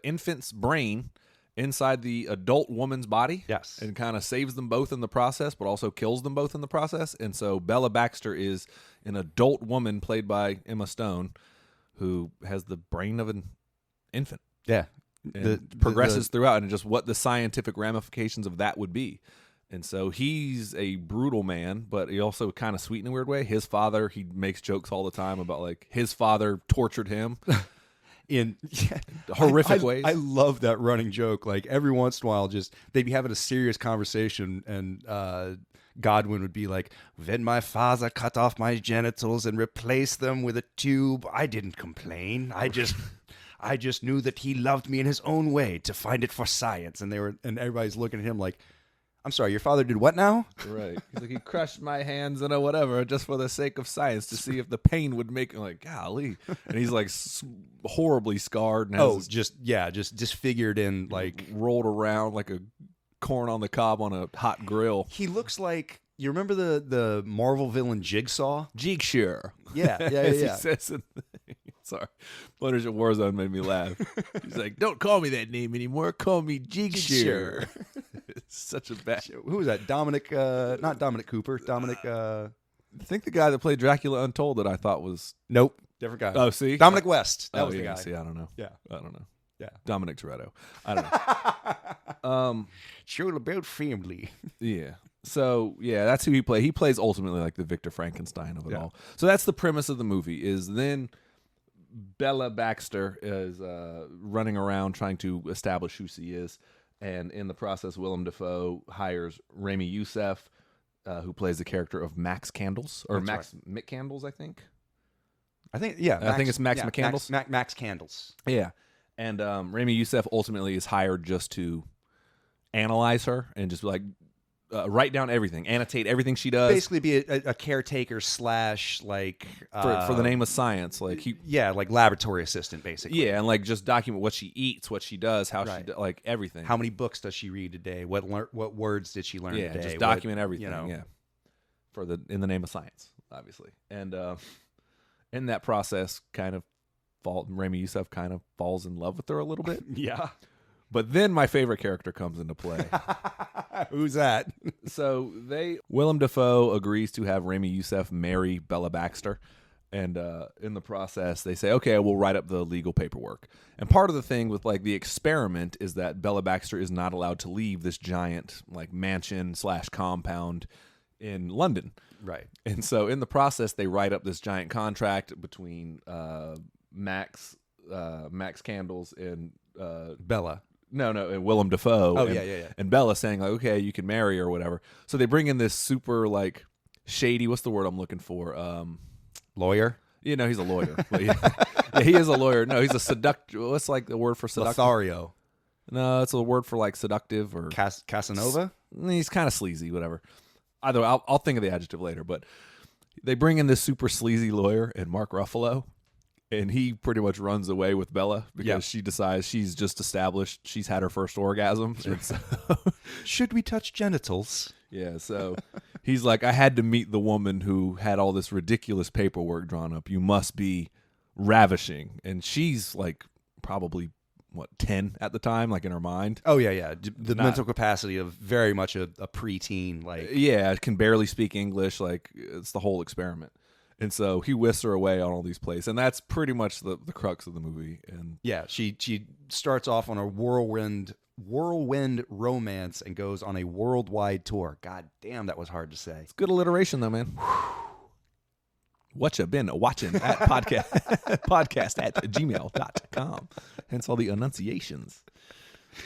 infant's brain inside the adult woman's body. Yes. And kind of saves them both in the process, but also kills them both in the process. And so Bella Baxter is an adult woman played by Emma Stone who has the brain of an infant. Yeah. And progresses throughout, and just what the scientific ramifications of that would be. And so he's a brutal man, but he also kind of sweet in a weird way. His father, he makes jokes all the time about like his father tortured him. In horrific ways. I love that running joke. Like every once in a while, just they'd be having a serious conversation, and Godwin would be like, "When my father cut off my genitals and replaced them with a tube, I didn't complain. I just knew that he loved me in his own way to find it for science." And everybody's looking at him like, "I'm sorry, your father did what now?" Right. He's like, he crushed my hands and whatever just for the sake of science to see if the pain would make. I'm like, golly. And he's like horribly scarred. And has just disfigured and like rolled around like a corn on the cob on a hot grill. He looks like, you remember the Marvel villain Jigsaw? Jigsaw. Yeah. He says it. Sorry. Letters at Warzone made me laugh. He's like, don't call me that name anymore. Call me Jigsaw. It's such a bad. Who was that? Dominic, not Dominic Cooper. Dominic, I think the guy that played Dracula Untold that I thought was. Nope. Different guy. Oh, see? Dominic West. That was the guy. See, I don't know. Yeah. I don't know. Yeah. Dominic Toretto. I don't know. Sure about family. Yeah. So, yeah, that's who he plays. He plays ultimately like the Victor Frankenstein of it all. So that's the premise of the movie, is then Bella Baxter is running around trying to establish who she is. And in the process, Willem Dafoe hires Rami Youssef, who plays the character of Max Candles. Or That's Max McCandles, I think. I think it's Max McCandles. Max Candles. Yeah. And Rami Youssef ultimately is hired just to analyze her and just like write down everything, annotate everything she does. Basically be a caretaker / like for the name of science, like like laboratory assistant, basically. Yeah, and like just document what she eats, what she does, how she like everything. How many books does she read today? What words did she learn today? Yeah, just document everything. Yeah, in the name of science, obviously. And in that process, Rami Youssef kind of falls in love with her a little bit. Yeah. But then my favorite character comes into play. Who's that? So Willem Dafoe agrees to have Rami Youssef marry Bella Baxter. And in the process, they say, okay, we'll write up the legal paperwork. And part of the thing with like the experiment is that Bella Baxter is not allowed to leave this giant like mansion / compound in London. Right. And so in the process, they write up this giant contract between Max Max Candles and Bella. No, and Willem Dafoe. Oh, and, yeah. And Bella saying like, okay, you can marry or whatever. So they bring in this super like shady. What's the word I'm looking for? Lawyer. You know, he's a lawyer. Yeah, he is a lawyer. No, he's a seductive. What's like the word for seductive? Lothario. No, it's a word for like seductive or Casanova. He's kind of sleazy, whatever. Either I'll think of the adjective later. But they bring in this super sleazy lawyer and Mark Ruffalo. And he pretty much runs away with Bella because she decides she's just established. She's had her first orgasm. And so, should we touch genitals? Yeah, so he's like, I had to meet the woman who had all this ridiculous paperwork drawn up. You must be ravishing. And she's like probably, 10 at the time, like in her mind? Oh, yeah. The mental capacity of very much a preteen. Yeah, can barely speak English. Like, it's the whole experiment. And so he whisks her away on all these plays, and that's pretty much the crux of the movie. And yeah, she starts off on a whirlwind romance and goes on a worldwide tour. God damn, that was hard to say. It's good alliteration, though, man. What you been watching at podcast at gmail.com. Hence all the enunciations.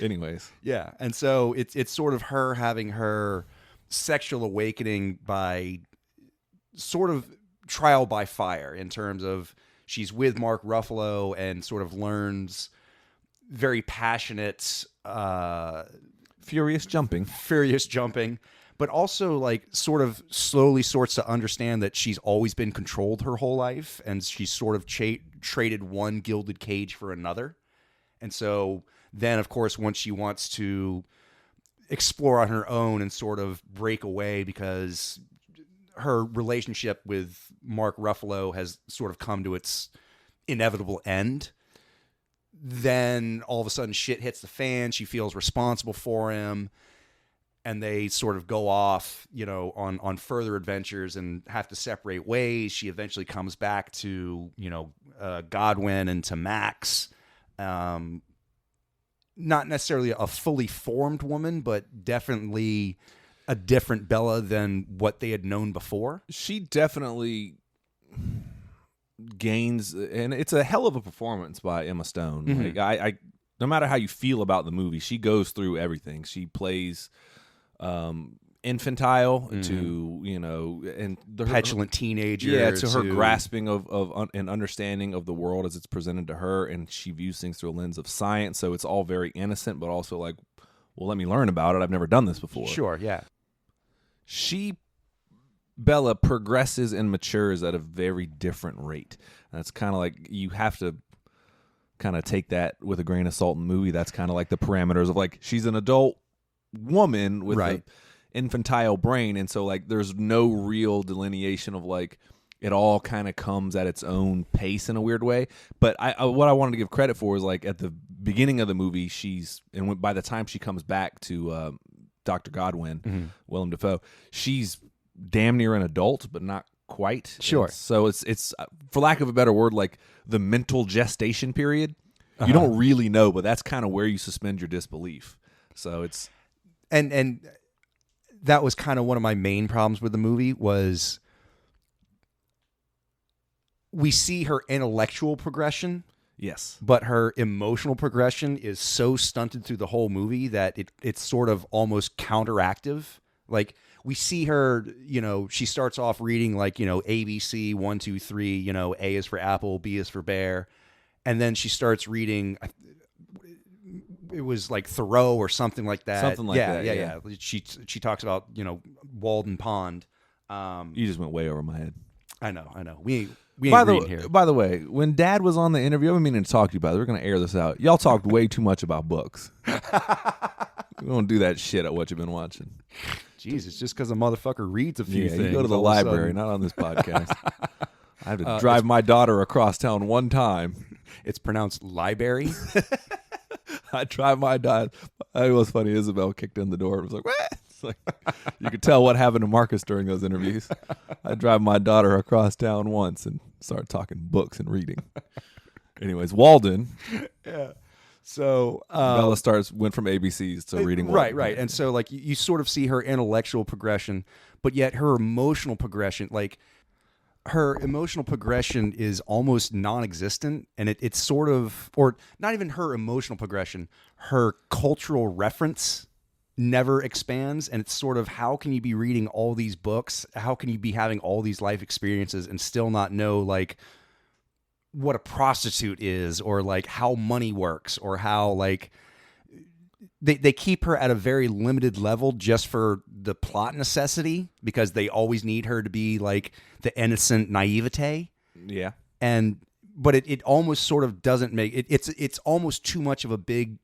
Anyways. Yeah, and so it's sort of her having her sexual awakening by sort of trial by fire in terms of she's with Mark Ruffalo and sort of learns very passionate furious jumping, but also like sort of slowly sorts to understand that she's always been controlled her whole life, and she's sort of traded one gilded cage for another. And so then of course once she wants to explore on her own and sort of break away because her relationship with Mark Ruffalo has sort of come to its inevitable end, then all of a sudden shit hits the fan. She feels responsible for him, and they sort of go off, on further adventures and have to separate ways. She eventually comes back to, Godwin and to Max. Not necessarily a fully formed woman, but definitely a different Bella than what they had known before. She definitely gains, and it's a hell of a performance by Emma Stone. Mm-hmm. Like I no matter how you feel about the movie, she goes through everything. She plays infantile to and petulant teenager, to her grasping of an understanding of the world as it's presented to her, and she views things through a lens of science. So it's all very innocent, but also like, well, let me learn about it. I've never done this before. Sure, yeah. Bella progresses and matures at a very different rate. That's kind of like, you have to kind of take that with a grain of salt in the movie. That's kind of like the parameters of like, she's an adult woman with an infantile brain. And so like, there's no real delineation of like, it all kind of comes at its own pace in a weird way. But what I wanted to give credit for is like at the beginning of the movie, by the time she comes back to Dr. Godwin, Willem Dafoe, she's damn near an adult, but not quite. Sure. And so it's for lack of a better word, like the mental gestation period. You don't really know, but that's kind of where you suspend your disbelief. So it's and that was kind of one of my main problems with the movie was we see her intellectual progression. Yes. But her emotional progression is so stunted through the whole movie that it's sort of almost counteractive. Like we see her, she starts off reading like, ABC 1, 2, 3, A is for apple, B is for bear. And then she starts reading, it was like Thoreau or something like that. Something like that. Yeah. She talks about, Walden Pond. You just went way over my head. I know. We ain't reading here. By the way, when Dad was on the interview, I've been meaning to talk to you about it. We're going to air this out. Y'all talked way too much about books. We don't do that shit at What You've Been Watching. Jeez, it's just because a motherfucker reads a few things. You go to the library, not on this podcast. I have to drive my daughter across town one time. It's pronounced library. I drive my daughter. It was funny. Isabel kicked in the door and was like, what? It's like, you could tell what happened to Marcus during those interviews. I drive my daughter across town once and start talking books and reading. Anyways, Walden. Yeah. So Bella went from ABCs to reading. Walden. Right. And so like you sort of see her intellectual progression, but yet her emotional progression, like her emotional progression is almost non-existent, and it's sort of, or not even her emotional progression, her cultural reference never expands. And it's sort of, how can you be reading all these books, how can you be having all these life experiences and still not know like what a prostitute is, or like how money works, or how like they keep her at a very limited level just for the plot necessity, because they always need her to be like the innocent naivete. Yeah. But it almost sort of doesn't make it. It's almost too much of a big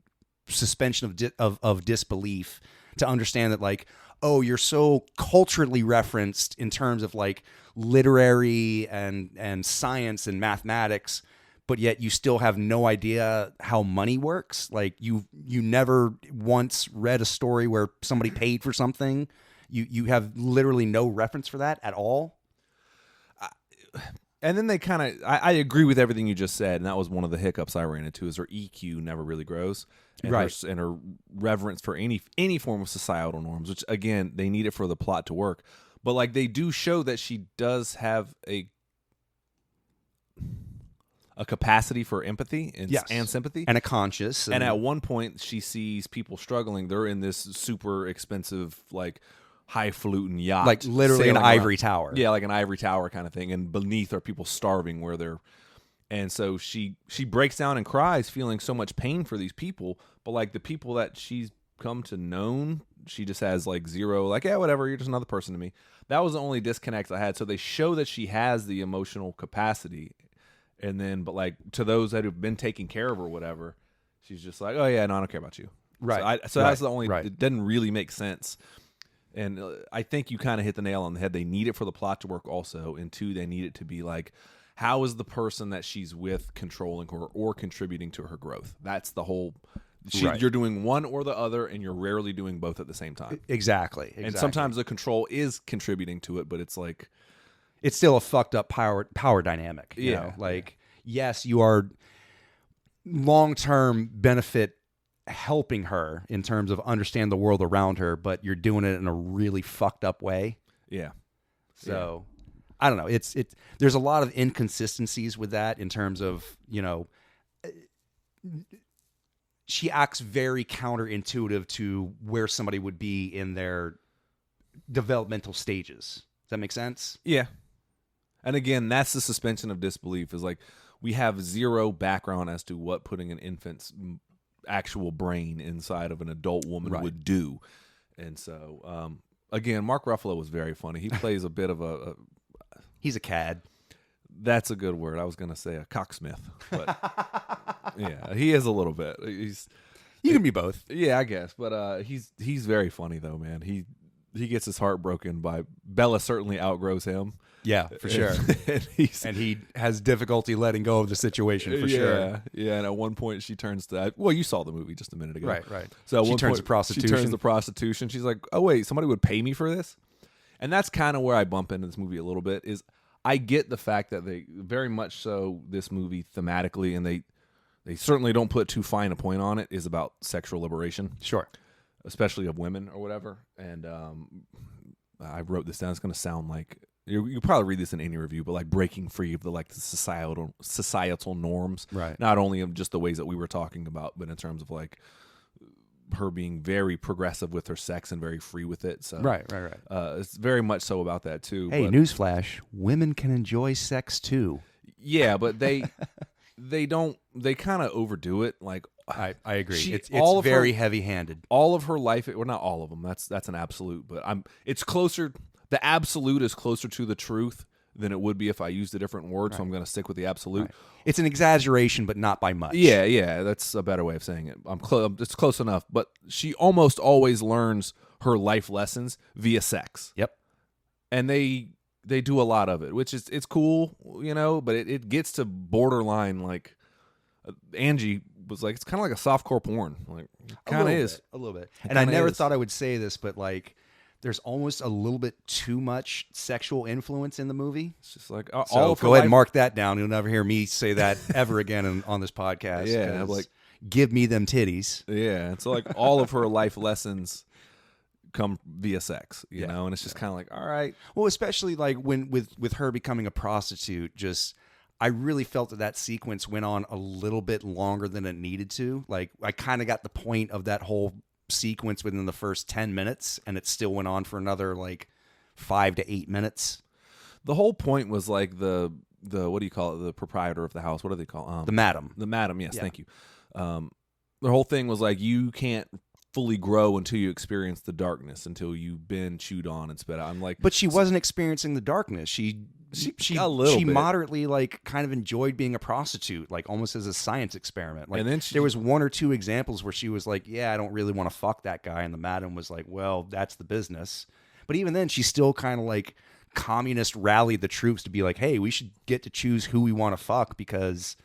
suspension of disbelief to understand that, like, oh, you're so culturally referenced in terms of like literary and science and mathematics, but yet you still have no idea how money works. Like you never once read a story where somebody paid for something. You have literally no reference for that at all. And then they kind of, I agree with everything you just said, and that was one of the hiccups I ran into, is her EQ never really grows, and right, and her reverence for any form of societal norms, which again they need it for the plot to work, but like they do show that she does have a capacity for empathy and sympathy, and a conscience. And at one point, she sees people struggling. They're in this super expensive, like, highfalutin yacht, like literally an ivory tower. Yeah, like an ivory tower kind of thing. And beneath are people starving where they're. And so she breaks down and cries, feeling so much pain for these people. But like the people that she's come to known, she just has like zero, like, yeah, whatever, you're just another person to me. That was the only disconnect I had. So they show that she has the emotional capacity. And then, but like to those that have been taken care of or whatever, she's just like, oh yeah, no, I don't care about you. Right. So that's the only, it doesn't really make sense. And I think you kind of hit the nail on the head. They need it for the plot to work also. And two, they need it to be like, how is the person that she's with controlling her or contributing to her growth? That's the whole, you're doing one or the other, and you're rarely doing both at the same time. Exactly. And sometimes the control is contributing to it, but it's like, it's still a fucked up power dynamic. You know? Like, yes, you are long-term benefit helping her in terms of understand the world around her, but you're doing it in a really fucked up way. Yeah. So I don't know. It's there's a lot of inconsistencies with that in terms of, you know, she acts very counterintuitive to where somebody would be in their developmental stages. Does that make sense? Yeah. And again, that's the suspension of disbelief, is like we have zero background as to what putting an infant's actual brain inside of an adult woman would do. And so, again, Mark Ruffalo was very funny. He plays a bit of a he's a cad. That's a good word. I was going to say a cocksmith, but yeah, he is a little bit. You can be both. Yeah, I guess. But he's very funny though, man. He gets his heart broken by Bella. Certainly outgrows him. Yeah, for sure. and he has difficulty letting go of the situation, for sure. Yeah, and at one point she turns to, well, you saw the movie just a minute ago. Right. So she turns to prostitution. She turns to prostitution. She's like, oh, wait, somebody would pay me for this? And that's kind of where I bump into this movie a little bit, is I get the fact that they very much so, this movie thematically, and they certainly don't put too fine a point on it, is about sexual liberation. Sure. Especially of women or whatever. And I wrote this down. It's going to sound like, you probably read this in any review, but like breaking free of the societal norms, right? Not Not only of just the ways that we were talking about, but in terms of like her being very progressive with her sex and very free with it. So right. It's very much so about that too. Hey, newsflash: women can enjoy sex too. Yeah, but they kind of overdo it. Like I agree. It's very heavy-handed. All of her life, well, not all of them. That's an absolute, but it's closer. The absolute is closer to the truth than it would be if I used a different word, so I'm going to stick with the absolute. Right. It's an exaggeration, but not by much. Yeah, that's a better way of saying it. It's close enough, but she almost always learns her life lessons via sex. Yep. And they do a lot of it, which is, it's cool, you know, but it gets to borderline, like, Angie was like, it's kind of like a softcore porn. Like, kind of is. A little bit. And I never thought I would say this, but like, there's almost a little bit too much sexual influence in the movie. It's just like, so go ahead and mark that down. You'll never hear me say that ever again on this podcast. Yeah, like, give me them titties. Yeah, and so like all of her life lessons come via sex, you know, and it's just kind of like, all right. Well, especially like when with her becoming a prostitute, just I really felt that sequence went on a little bit longer than it needed to. Like I kind of got the point of that whole sequence within the first 10 minutes, and it still went on for another like 5 to 8 minutes. The whole point was like the what do you call it? The proprietor of the house. What do they call the madam? The madam. Yes, thank you. The whole thing was like you can't fully grow until you experience the darkness, until you've been chewed on and spit out. I'm like, but she wasn't experiencing the darkness. She a little bit. Moderately like kind of enjoyed being a prostitute, like almost as a science experiment. Like, and then there was 1 or 2 examples where she was like, "Yeah, I don't really want to fuck that guy," and the madam was like, "Well, that's the business." But even then, she still kind of like communist rallied the troops to be like, "Hey, we should get to choose who we want to fuck because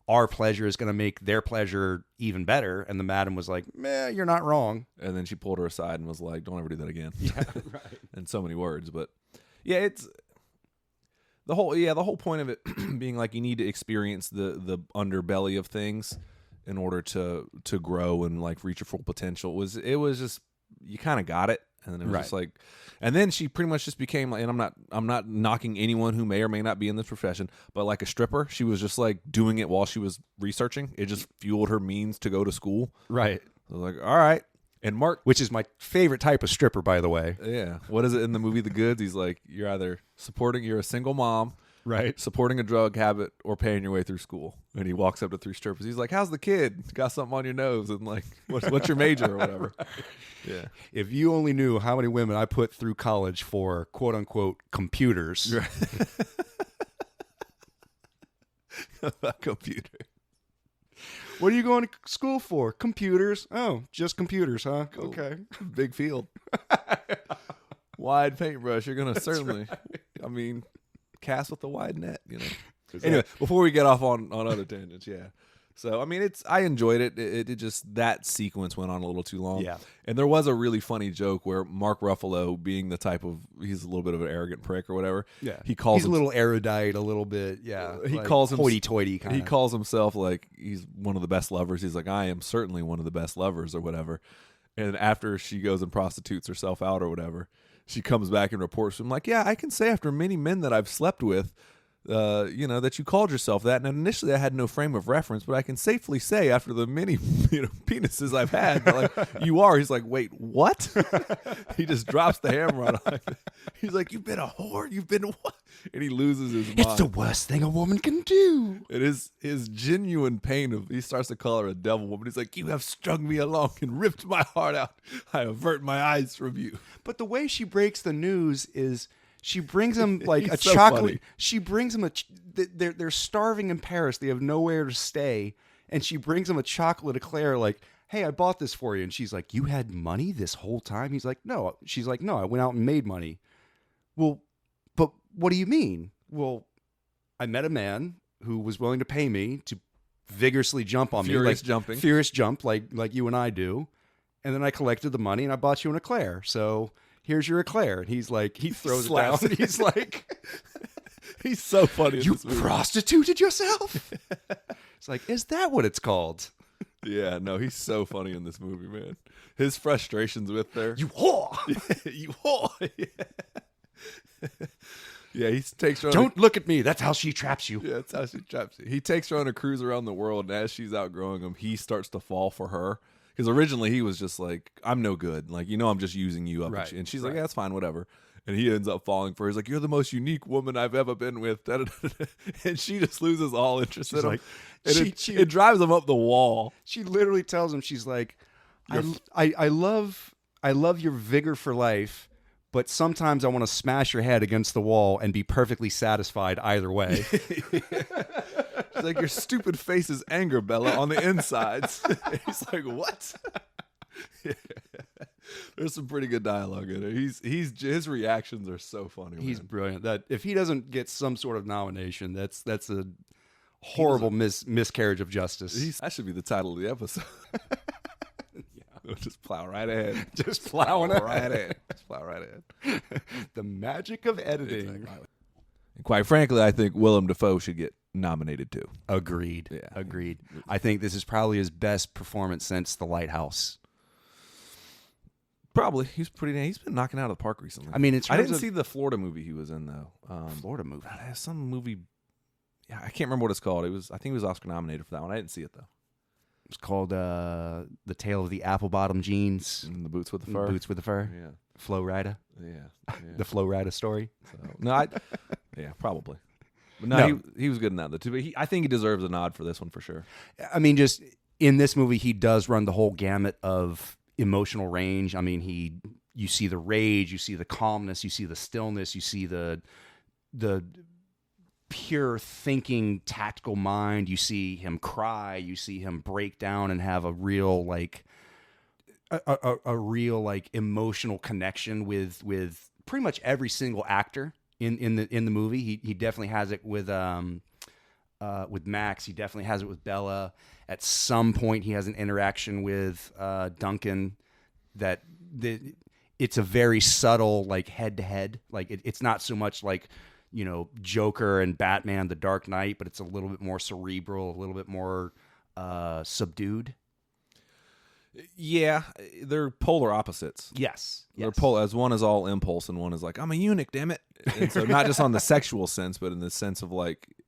our pleasure is going to make their pleasure even better." And the madam was like, "Meh, you're not wrong." And then she pulled her aside and was like, "Don't ever do that again." Yeah, right. In so many words, but yeah, it's the whole point of it being like you need to experience the underbelly of things in order to grow and like reach your full potential. It was just you kind of got it. And then it was just like, and then she pretty much just became like, and I'm not knocking anyone who may or may not be in this profession, but like a stripper, she was just like doing it while she was researching. It just fueled her means to go to school. Right. So like, all right. And Mark, which is my favorite type of stripper, by the way. Yeah. What is it in the movie The Goods? He's like, you're a single mom, right, supporting a drug habit, or paying your way through school. And he walks up to 3 strippers. He's like, "How's the kid? Got something on your nose?" And like, what's your major or whatever? Right. Yeah. If you only knew how many women I put through college for quote unquote computers. Computer. What are you going to school for? Computers. Oh, just computers, huh? Cool. Okay. Big field. Wide paintbrush. You're going to certainly, right. I mean, cast with a wide net, you know. Anyway, before we get off on other tangents, yeah. So, I mean, I enjoyed it. It just, that sequence went on a little too long. Yeah. And there was a really funny joke where Mark Ruffalo, being the type of, he's a little bit of an arrogant prick or whatever. Yeah. He's a little erudite, a little bit, yeah. He like calls him hoity-toity kind of. He calls himself like he's one of the best lovers. He's like, "I am certainly one of the best lovers," or whatever. And after she goes and prostitutes herself out or whatever, she comes back and reports to him like, "Yeah, I can say after many men that I've slept with, that you called yourself that. And initially I had no frame of reference, but I can safely say after the many, penises I've had, like, you are." He's like, "Wait, what?" He just drops the hammer on him. He's like, "You've been a whore. You've been what?" And he loses his mind. It's the worst thing a woman can do. It is his genuine pain of, he starts to call her a devil woman. He's like, "You have strung me along and ripped my heart out. I avert my eyes from you." But the way she breaks the news is, she brings him like a so chocolate. Funny. She brings him they're starving in Paris. They have nowhere to stay, and she brings him a chocolate eclair. Like, "Hey, I bought this for you." And she's like, "You had money this whole time?" He's like, "No." She's like, "No, I went out and made money." Well, but what do you mean? Well, I met a man who was willing to pay me to vigorously jump on Furious me, furious jump, like you and I do, and then I collected the money and I bought you an eclair. So here's your eclair. And he's like, he throws it down. And he's like, he's so funny. "You prostituted yourself?" It's like, is that what it's called? Yeah, no, he's so funny in this movie, man. His frustrations with her. "You whore." You whore. Yeah, he takes her on "Don't look at me. That's how she traps you." Yeah, that's how she traps you. He takes her on a cruise around the world, and as she's outgrowing him, he starts to fall for her. Because originally he was just like, "I'm no good. Like, I'm just using you up." Right. And she's like, "Yeah, that's fine, whatever." And he ends up falling for her. He's like, "You're the most unique woman I've ever been with." And she just loses all interest in him. Like, and it drives him up the wall. She literally tells him, she's like, I love your vigor for life, but sometimes I want to smash your head against the wall and be perfectly satisfied either way." She's like, "Your stupid face is anger, Bella, on the insides." He's like, "What?" Yeah. There's some pretty good dialogue in it. His reactions are so funny. He's brilliant. That if he doesn't get some sort of nomination, that's a horrible miscarriage of justice. That should be the title of the episode. We'll just plow right ahead. Just plowing right ahead. Just plow right ahead. The magic of editing. Exactly. And quite frankly, I think Willem Dafoe should get nominated too. Agreed. Yeah. Agreed. I think this is probably his best performance since The Lighthouse. Probably. He's been knocking out of the park recently. I mean, in I terms didn't of see the Florida movie he was in though. Florida movie. Some movie. Yeah, I can't remember what it's called. I think he was Oscar nominated for that one. I didn't see it though. It's called The Tale of the Apple Bottom Jeans. And the Boots with the Fur. Boots with the Fur. Yeah. Flo Rida. Yeah. The Flo Rida story. So, no, yeah, probably. But no. He was good in that though too. But I think he deserves a nod for this one for sure. I mean, just in this movie, he does run the whole gamut of emotional range. I mean, you see the rage, you see the calmness, you see the stillness, you see the pure thinking, tactical mind. You see him cry, you see him break down and have a real a real emotional connection with pretty much every single actor in the movie. He definitely has it with Max. He definitely has it with Bella. At some point, he has an interaction with Duncan. It's a very subtle, head to head. It's not so much Joker and Batman, The Dark Knight, but it's a little bit more cerebral, a little bit more subdued. Yeah, they're polar opposites. Yes. They're as one is all impulse and one is I'm a eunuch, damn it. And so not just on the sexual sense, but in the sense of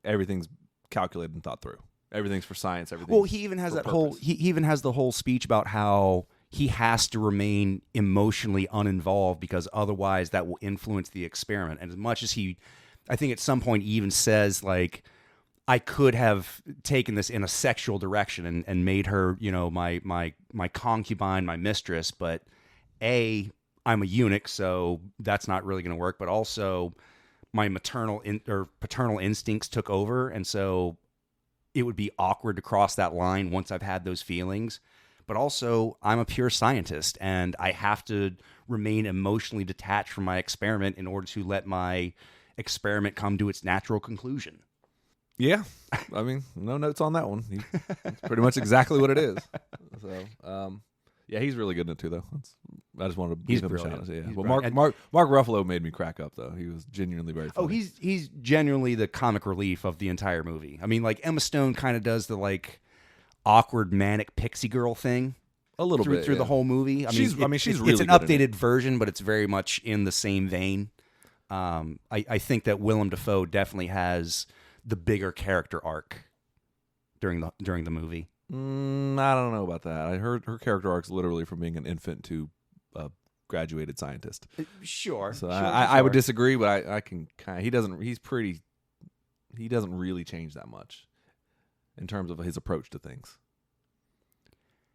everything's calculated and thought through. Everything's for science. Everything. Well, he even has that whole. He even has the whole speech about how he has to remain emotionally uninvolved because otherwise that will influence the experiment. And as much as I think at some point he even says I could have taken this in a sexual direction and made her, my concubine, my mistress, but I'm a eunuch, so that's not really going to work. But also, my maternal or paternal instincts took over, and so it would be awkward to cross that line once I've had those feelings. But also, I'm a pure scientist, and I have to remain emotionally detached from my experiment in order to let my experiment come to its natural conclusion. Yeah, I mean, no notes on that one. That's pretty much exactly what it is. So, yeah, he's really good in it too, though. I just wanted to give him a shout out. Yeah, well, Mark Ruffalo made me crack up, though. He was genuinely very funny. Oh, he's genuinely the comic relief of the entire movie. I mean, Emma Stone kind of does the awkward manic pixie girl thing a little bit through the whole movie. She's really it's an good updated version, but it's very much in the same vein. I think that Willem Dafoe definitely has the bigger character arc during the movie. I don't know about that. I heard her character arc's literally from being an infant to a graduated scientist. Sure. So I would disagree, but I can kind of. He doesn't really change that much in terms of his approach to things.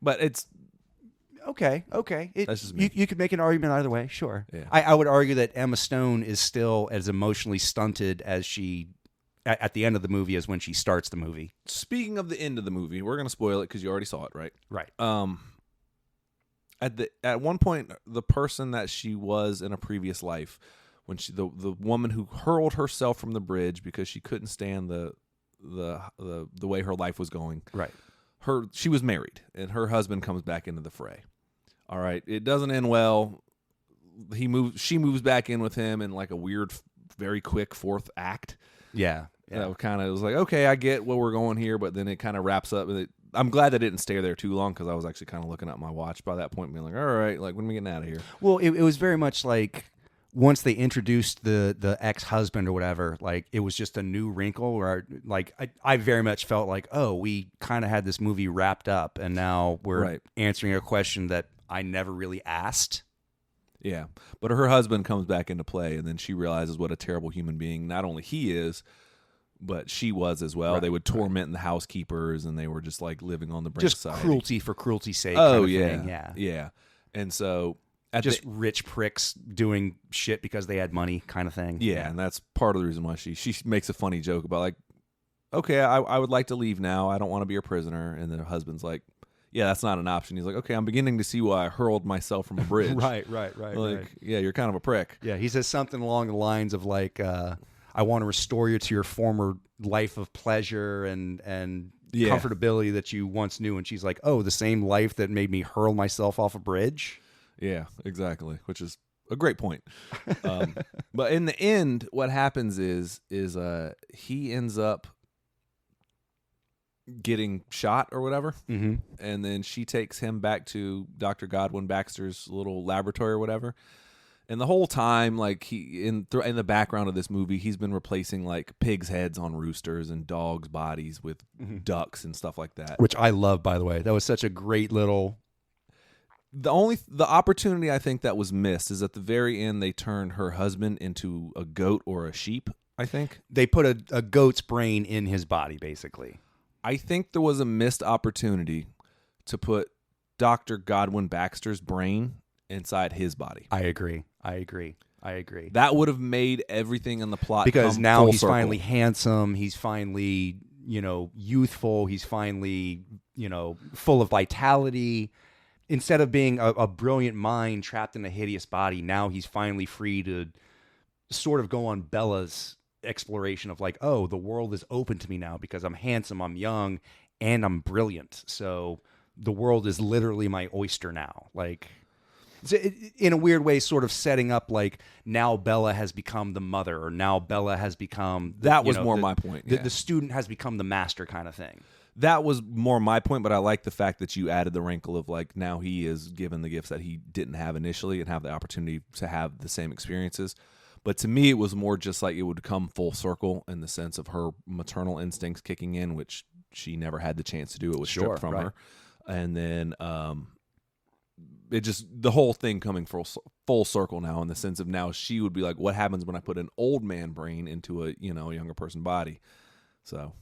But it's okay. That's just me. You could make an argument either way. Sure. Yeah. I would argue that Emma Stone is still as emotionally stunted as she at the end of the movie as when she starts the movie. Speaking of the end of the movie, we're going to spoil it because you already saw it, right? Right. At one point, the person that she was in a previous life, when the woman who hurled herself from the bridge because she couldn't stand the way her life was going. Right. She was married, and her husband comes back into the fray. All right, it doesn't end well. She moves back in with him in a weird, very quick fourth act. Yeah. Kind of was okay, I get where we're going here, but then it kind of wraps up. I'm glad they didn't stay there too long because I was actually kind of looking at my watch by that point, being all right, when are we getting out of here? Well, it was very much once they introduced the ex-husband or whatever, it was just a new wrinkle where I very much felt we kind of had this movie wrapped up and now we're answering a question that I never really asked. Yeah, but her husband comes back into play, and then she realizes what a terrible human being not only he is, but she was as well. Right, they would torment the housekeepers, and they were just living on the brink of society. Just cruelty for cruelty's sake. Oh, kind of yeah, thing. yeah. And so rich pricks doing shit because they had money, kind of thing. Yeah, and that's part of the reason why she makes a funny joke about okay, I would like to leave now. I don't want to be your prisoner. And then her husband's yeah, that's not an option. He's okay, I'm beginning to see why I hurled myself from a bridge. Right. Yeah, you're kind of a prick. Yeah, he says something along the lines of I want to restore you to your former life of pleasure and comfortability that you once knew. And she's oh, the same life that made me hurl myself off a bridge? Yeah, exactly, which is a great point. But in the end, what happens is he ends up getting shot or whatever. Mm-hmm. And then she takes him back to Dr. Godwin Baxter's little laboratory or whatever. And the whole time, like, he in the background of this movie, he's been replacing like pigs' heads on roosters and dogs' bodies with ducks and stuff like that. Which I love, by the way. That was such a great little. The opportunity I think that was missed is at the very end they turned her husband into a goat or a sheep. I think They put a goat's brain in his body, basically. I think there was a missed opportunity to put Dr. Godwin Baxter's brain inside his body. I agree. That would have made everything in the plot Because come now full he's circle. finally handsome. He's finally, youthful. He's finally, full of vitality. Instead of being a brilliant mind trapped in a hideous body, now he's finally free to sort of go on Bella's exploration of like, oh, the world is open to me now because I'm handsome, I'm young, and I'm brilliant. So the world is literally my oyster now. Like, in a weird way, sort of setting up like now Bella has become the mother, or now Bella has become my point. The student has become the master kind of thing. That was more my point, but I like the fact that you added the wrinkle of like now he is given the gifts that he didn't have initially and have the opportunity to have the same experiences. But to me, it was more just like it would come full circle in the sense of her maternal instincts kicking in, which she never had the chance to do. It was stripped from her. And then it just, the whole thing coming full circle now in the sense of now she would be like, what happens when I put an old man brain into a younger person body? So...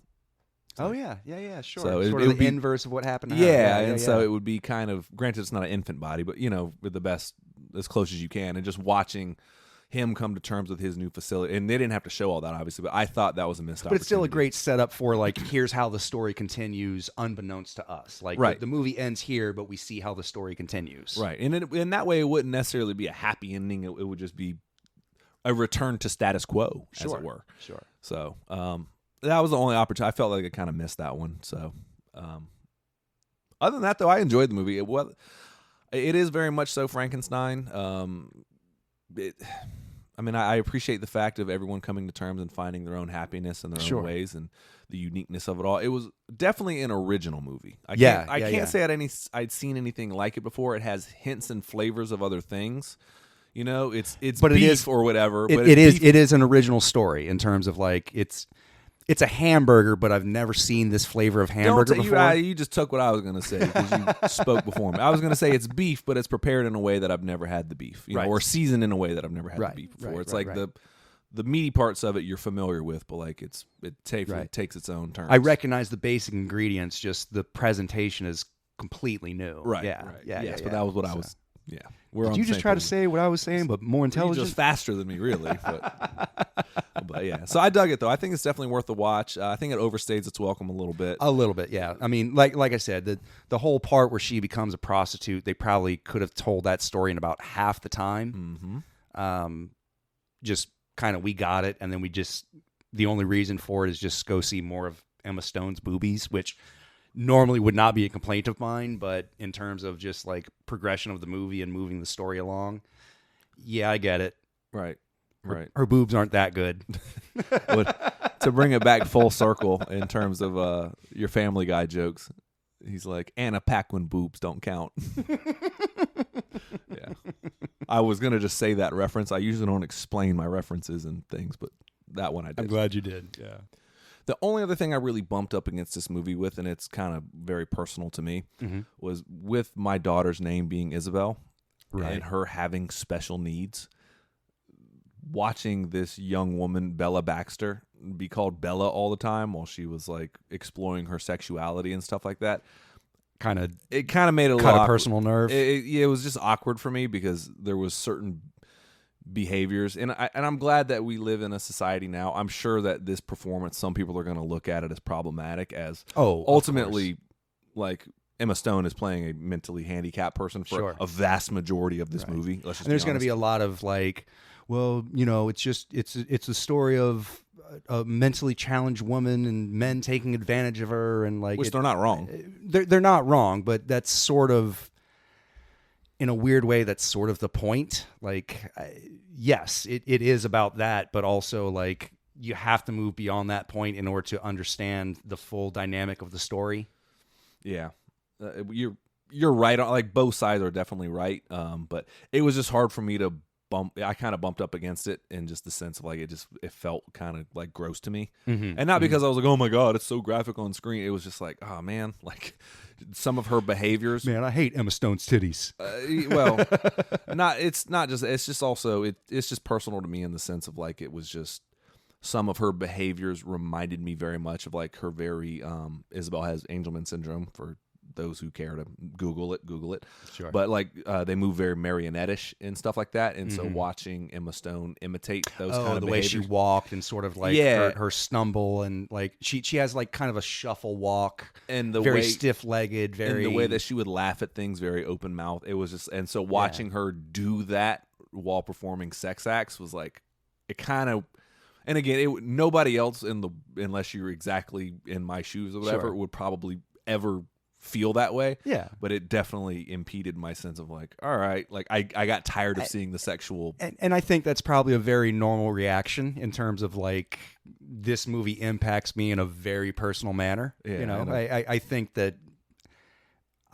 Oh, yeah, sure. So sort it of would the be, inverse of what happened to her. Yeah, so it would be kind of, granted it's not an infant body, but, with the best, as close as you can, and just watching him come to terms with his new facility. And they didn't have to show all that, obviously, but I thought that was a missed opportunity. But it's still a great setup for, like, here's how the story continues unbeknownst to us. Like, right. the movie ends here, but we see how the story continues. Right, and in that way, it wouldn't necessarily be a happy ending. It would just be a return to status quo, as it were. Sure. So, that was the only opportunity. I felt like I kind of missed that one. So, other than that, though, I enjoyed the movie. It is very much so Frankenstein. I appreciate the fact of everyone coming to terms and finding their own happiness in their own ways and the uniqueness of it all. It was definitely an original movie. I can't say I'd seen anything like it before. It has hints and flavors of other things. It's but beef it is, or whatever. But it is an original story in terms of like it's a hamburger, but I've never seen this flavor of hamburger before. You just took what I was going to say because you spoke before me. I was going to say it's beef, but it's prepared in a way that I've never had the beef, or seasoned in a way that I've never had the beef before. It's like the meaty parts of it you're familiar with, but like it takes its own turn. I recognize the basic ingredients, just the presentation is completely new. Right. Yeah. Right. Yeah. Yes, but that was what I was. Yeah. Did you just try to say what I was saying, but more intelligent? You're just faster than me, really. But yeah. So I dug it, though. I think it's definitely worth the watch. I think it overstays its welcome a little bit. A little bit, yeah. I mean, like I said, the whole part where she becomes a prostitute, they probably could have told that story in about half the time. Mm-hmm. Just kind of, we got it, and then the only reason for it is just go see more of Emma Stone's boobies, which normally would not be a complaint of mine, but in terms of just like progression of the movie and moving the story along, yeah, I get it. Right. Her boobs aren't that good. To bring it back full circle in terms of your Family Guy jokes, he's like, Anna Paquin boobs don't count. Yeah. I was going to just say that reference. I usually don't explain my references and things, but that one I did. I'm glad you did, yeah. The only other thing I really bumped up against this movie with, and it's kind of very personal to me, was with my daughter's name being Isabel and her having special needs. Watching this young woman, Bella Baxter, be called Bella all the time while she was like exploring her sexuality and stuff like that. It kind of made a lot of personal nerve. It was just awkward for me because there was certain behaviors, and I'm glad that we live in a society now. I'm sure that this performance, some people are going to look at it as problematic, as ultimately, like Emma Stone is playing a mentally handicapped person for a vast majority of this movie. And there's going to be a lot of like, well, it's a story of a mentally challenged woman and men taking advantage of her, and like, which they're not wrong. They're not wrong, but that's sort of, in a weird way, that's sort of the point. Like, yes, it is about that, but also like you have to move beyond that point in order to understand the full dynamic of the story. Yeah, you're right on. Like both sides are definitely right. But it was just hard for me to bump. I kind of bumped up against it in just the sense of like it felt kind of like gross to me, and not because I was like, oh my god, it's so graphic on screen. It was just like, oh man, like some of her behaviors. Man, I hate Emma Stone's titties. Well, it's just also it's just personal to me in the sense of like it was just. Some of her behaviors reminded me very much of like her very Isabel has Angelman syndrome, for those who care to Google it. Sure. But like they move very marionette-ish and stuff like that. And so watching Emma Stone imitate those kind of the behaviors. way she walked and sort of like her stumble and like she has like kind of a shuffle walk and the very way stiff-legged, very and the way that she would laugh at things very open mouth. It was just, and so watching her do that while performing sex acts was like, it kind of. And again, nobody else unless you're exactly in my shoes or whatever, would probably ever feel that way. Yeah. But it definitely impeded my sense of like, all right, like I got tired of seeing the sexual. And I think that's probably a very normal reaction in terms of like this movie impacts me in a very personal manner. Yeah, you know, I think that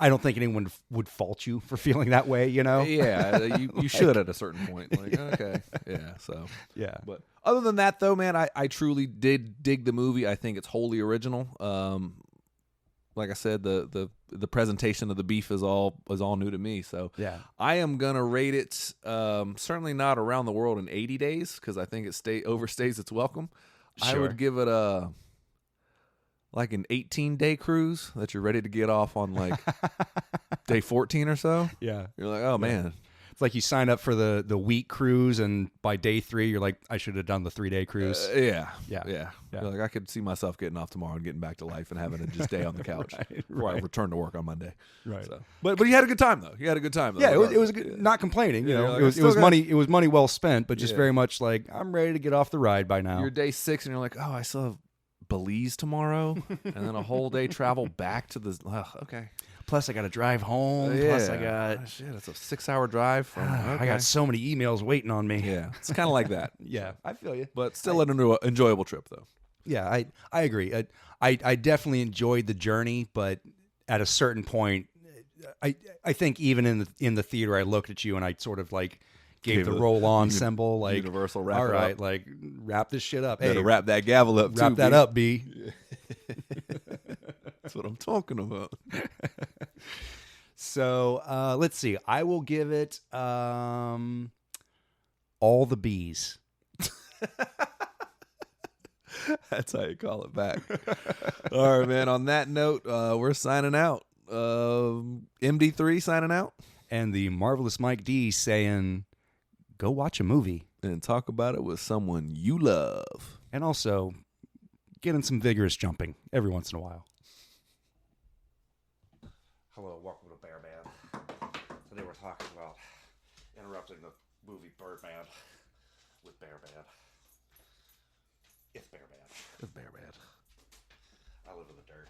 I don't think anyone would fault you for feeling that way, you know? Yeah, you should at a certain point. Like, okay. Yeah, so. Yeah. But other than that, though, man, I truly did dig the movie. I think it's wholly original. Like I said, the presentation of the beef is all new to me. So yeah, I am going to rate it certainly not Around the World in 80 days because I think it overstays its welcome. Sure. I would give it like an 18-day cruise that you're ready to get off on like day 14 or so. Yeah. You're like, oh, man. It's like you sign up for the week cruise, and by day 3, you're like, I should have done the 3-day cruise. Yeah. Yeah. You're like, I could see myself getting off tomorrow and getting back to life and having a just day on the couch before I return to work on Monday. Right. So. But you had a good time, though. Yeah, it was a good, not complaining. You know, like, it was money. It was money well spent, but just very much like I'm ready to get off the ride by now. You're day 6, and you're like, oh, I still have Belize tomorrow, and then a whole day travel back to the. Okay. Plus, I got to drive home. Yeah. Plus, I got shit. It's a 6-hour drive. From, I got so many emails waiting on me. Yeah, it's kind of like that. Yeah, I feel you. But still an enjoyable trip, though. Yeah, I agree. I definitely enjoyed the journey, but at a certain point, I think even in the theater, I looked at you and I sort of like gave the roll on symbol, like universal wrap. All it right, up. like wrap this shit up. Better wrap that gavel up. Wrap that up, B. That's what I'm talking about. So let's see. I will give it all the B's. That's how you call it back. All right, man. On that note, we're signing out. MD3 signing out. And the Marvelous Mike D saying, go watch a movie. And talk about it with someone you love. And also, get in some vigorous jumping every once in a while. Hello, welcome to Birdman. Today we're talking about interrupting the movie Birdman with Birdman. It's Birdman. It's Birdman. I live in the dirt.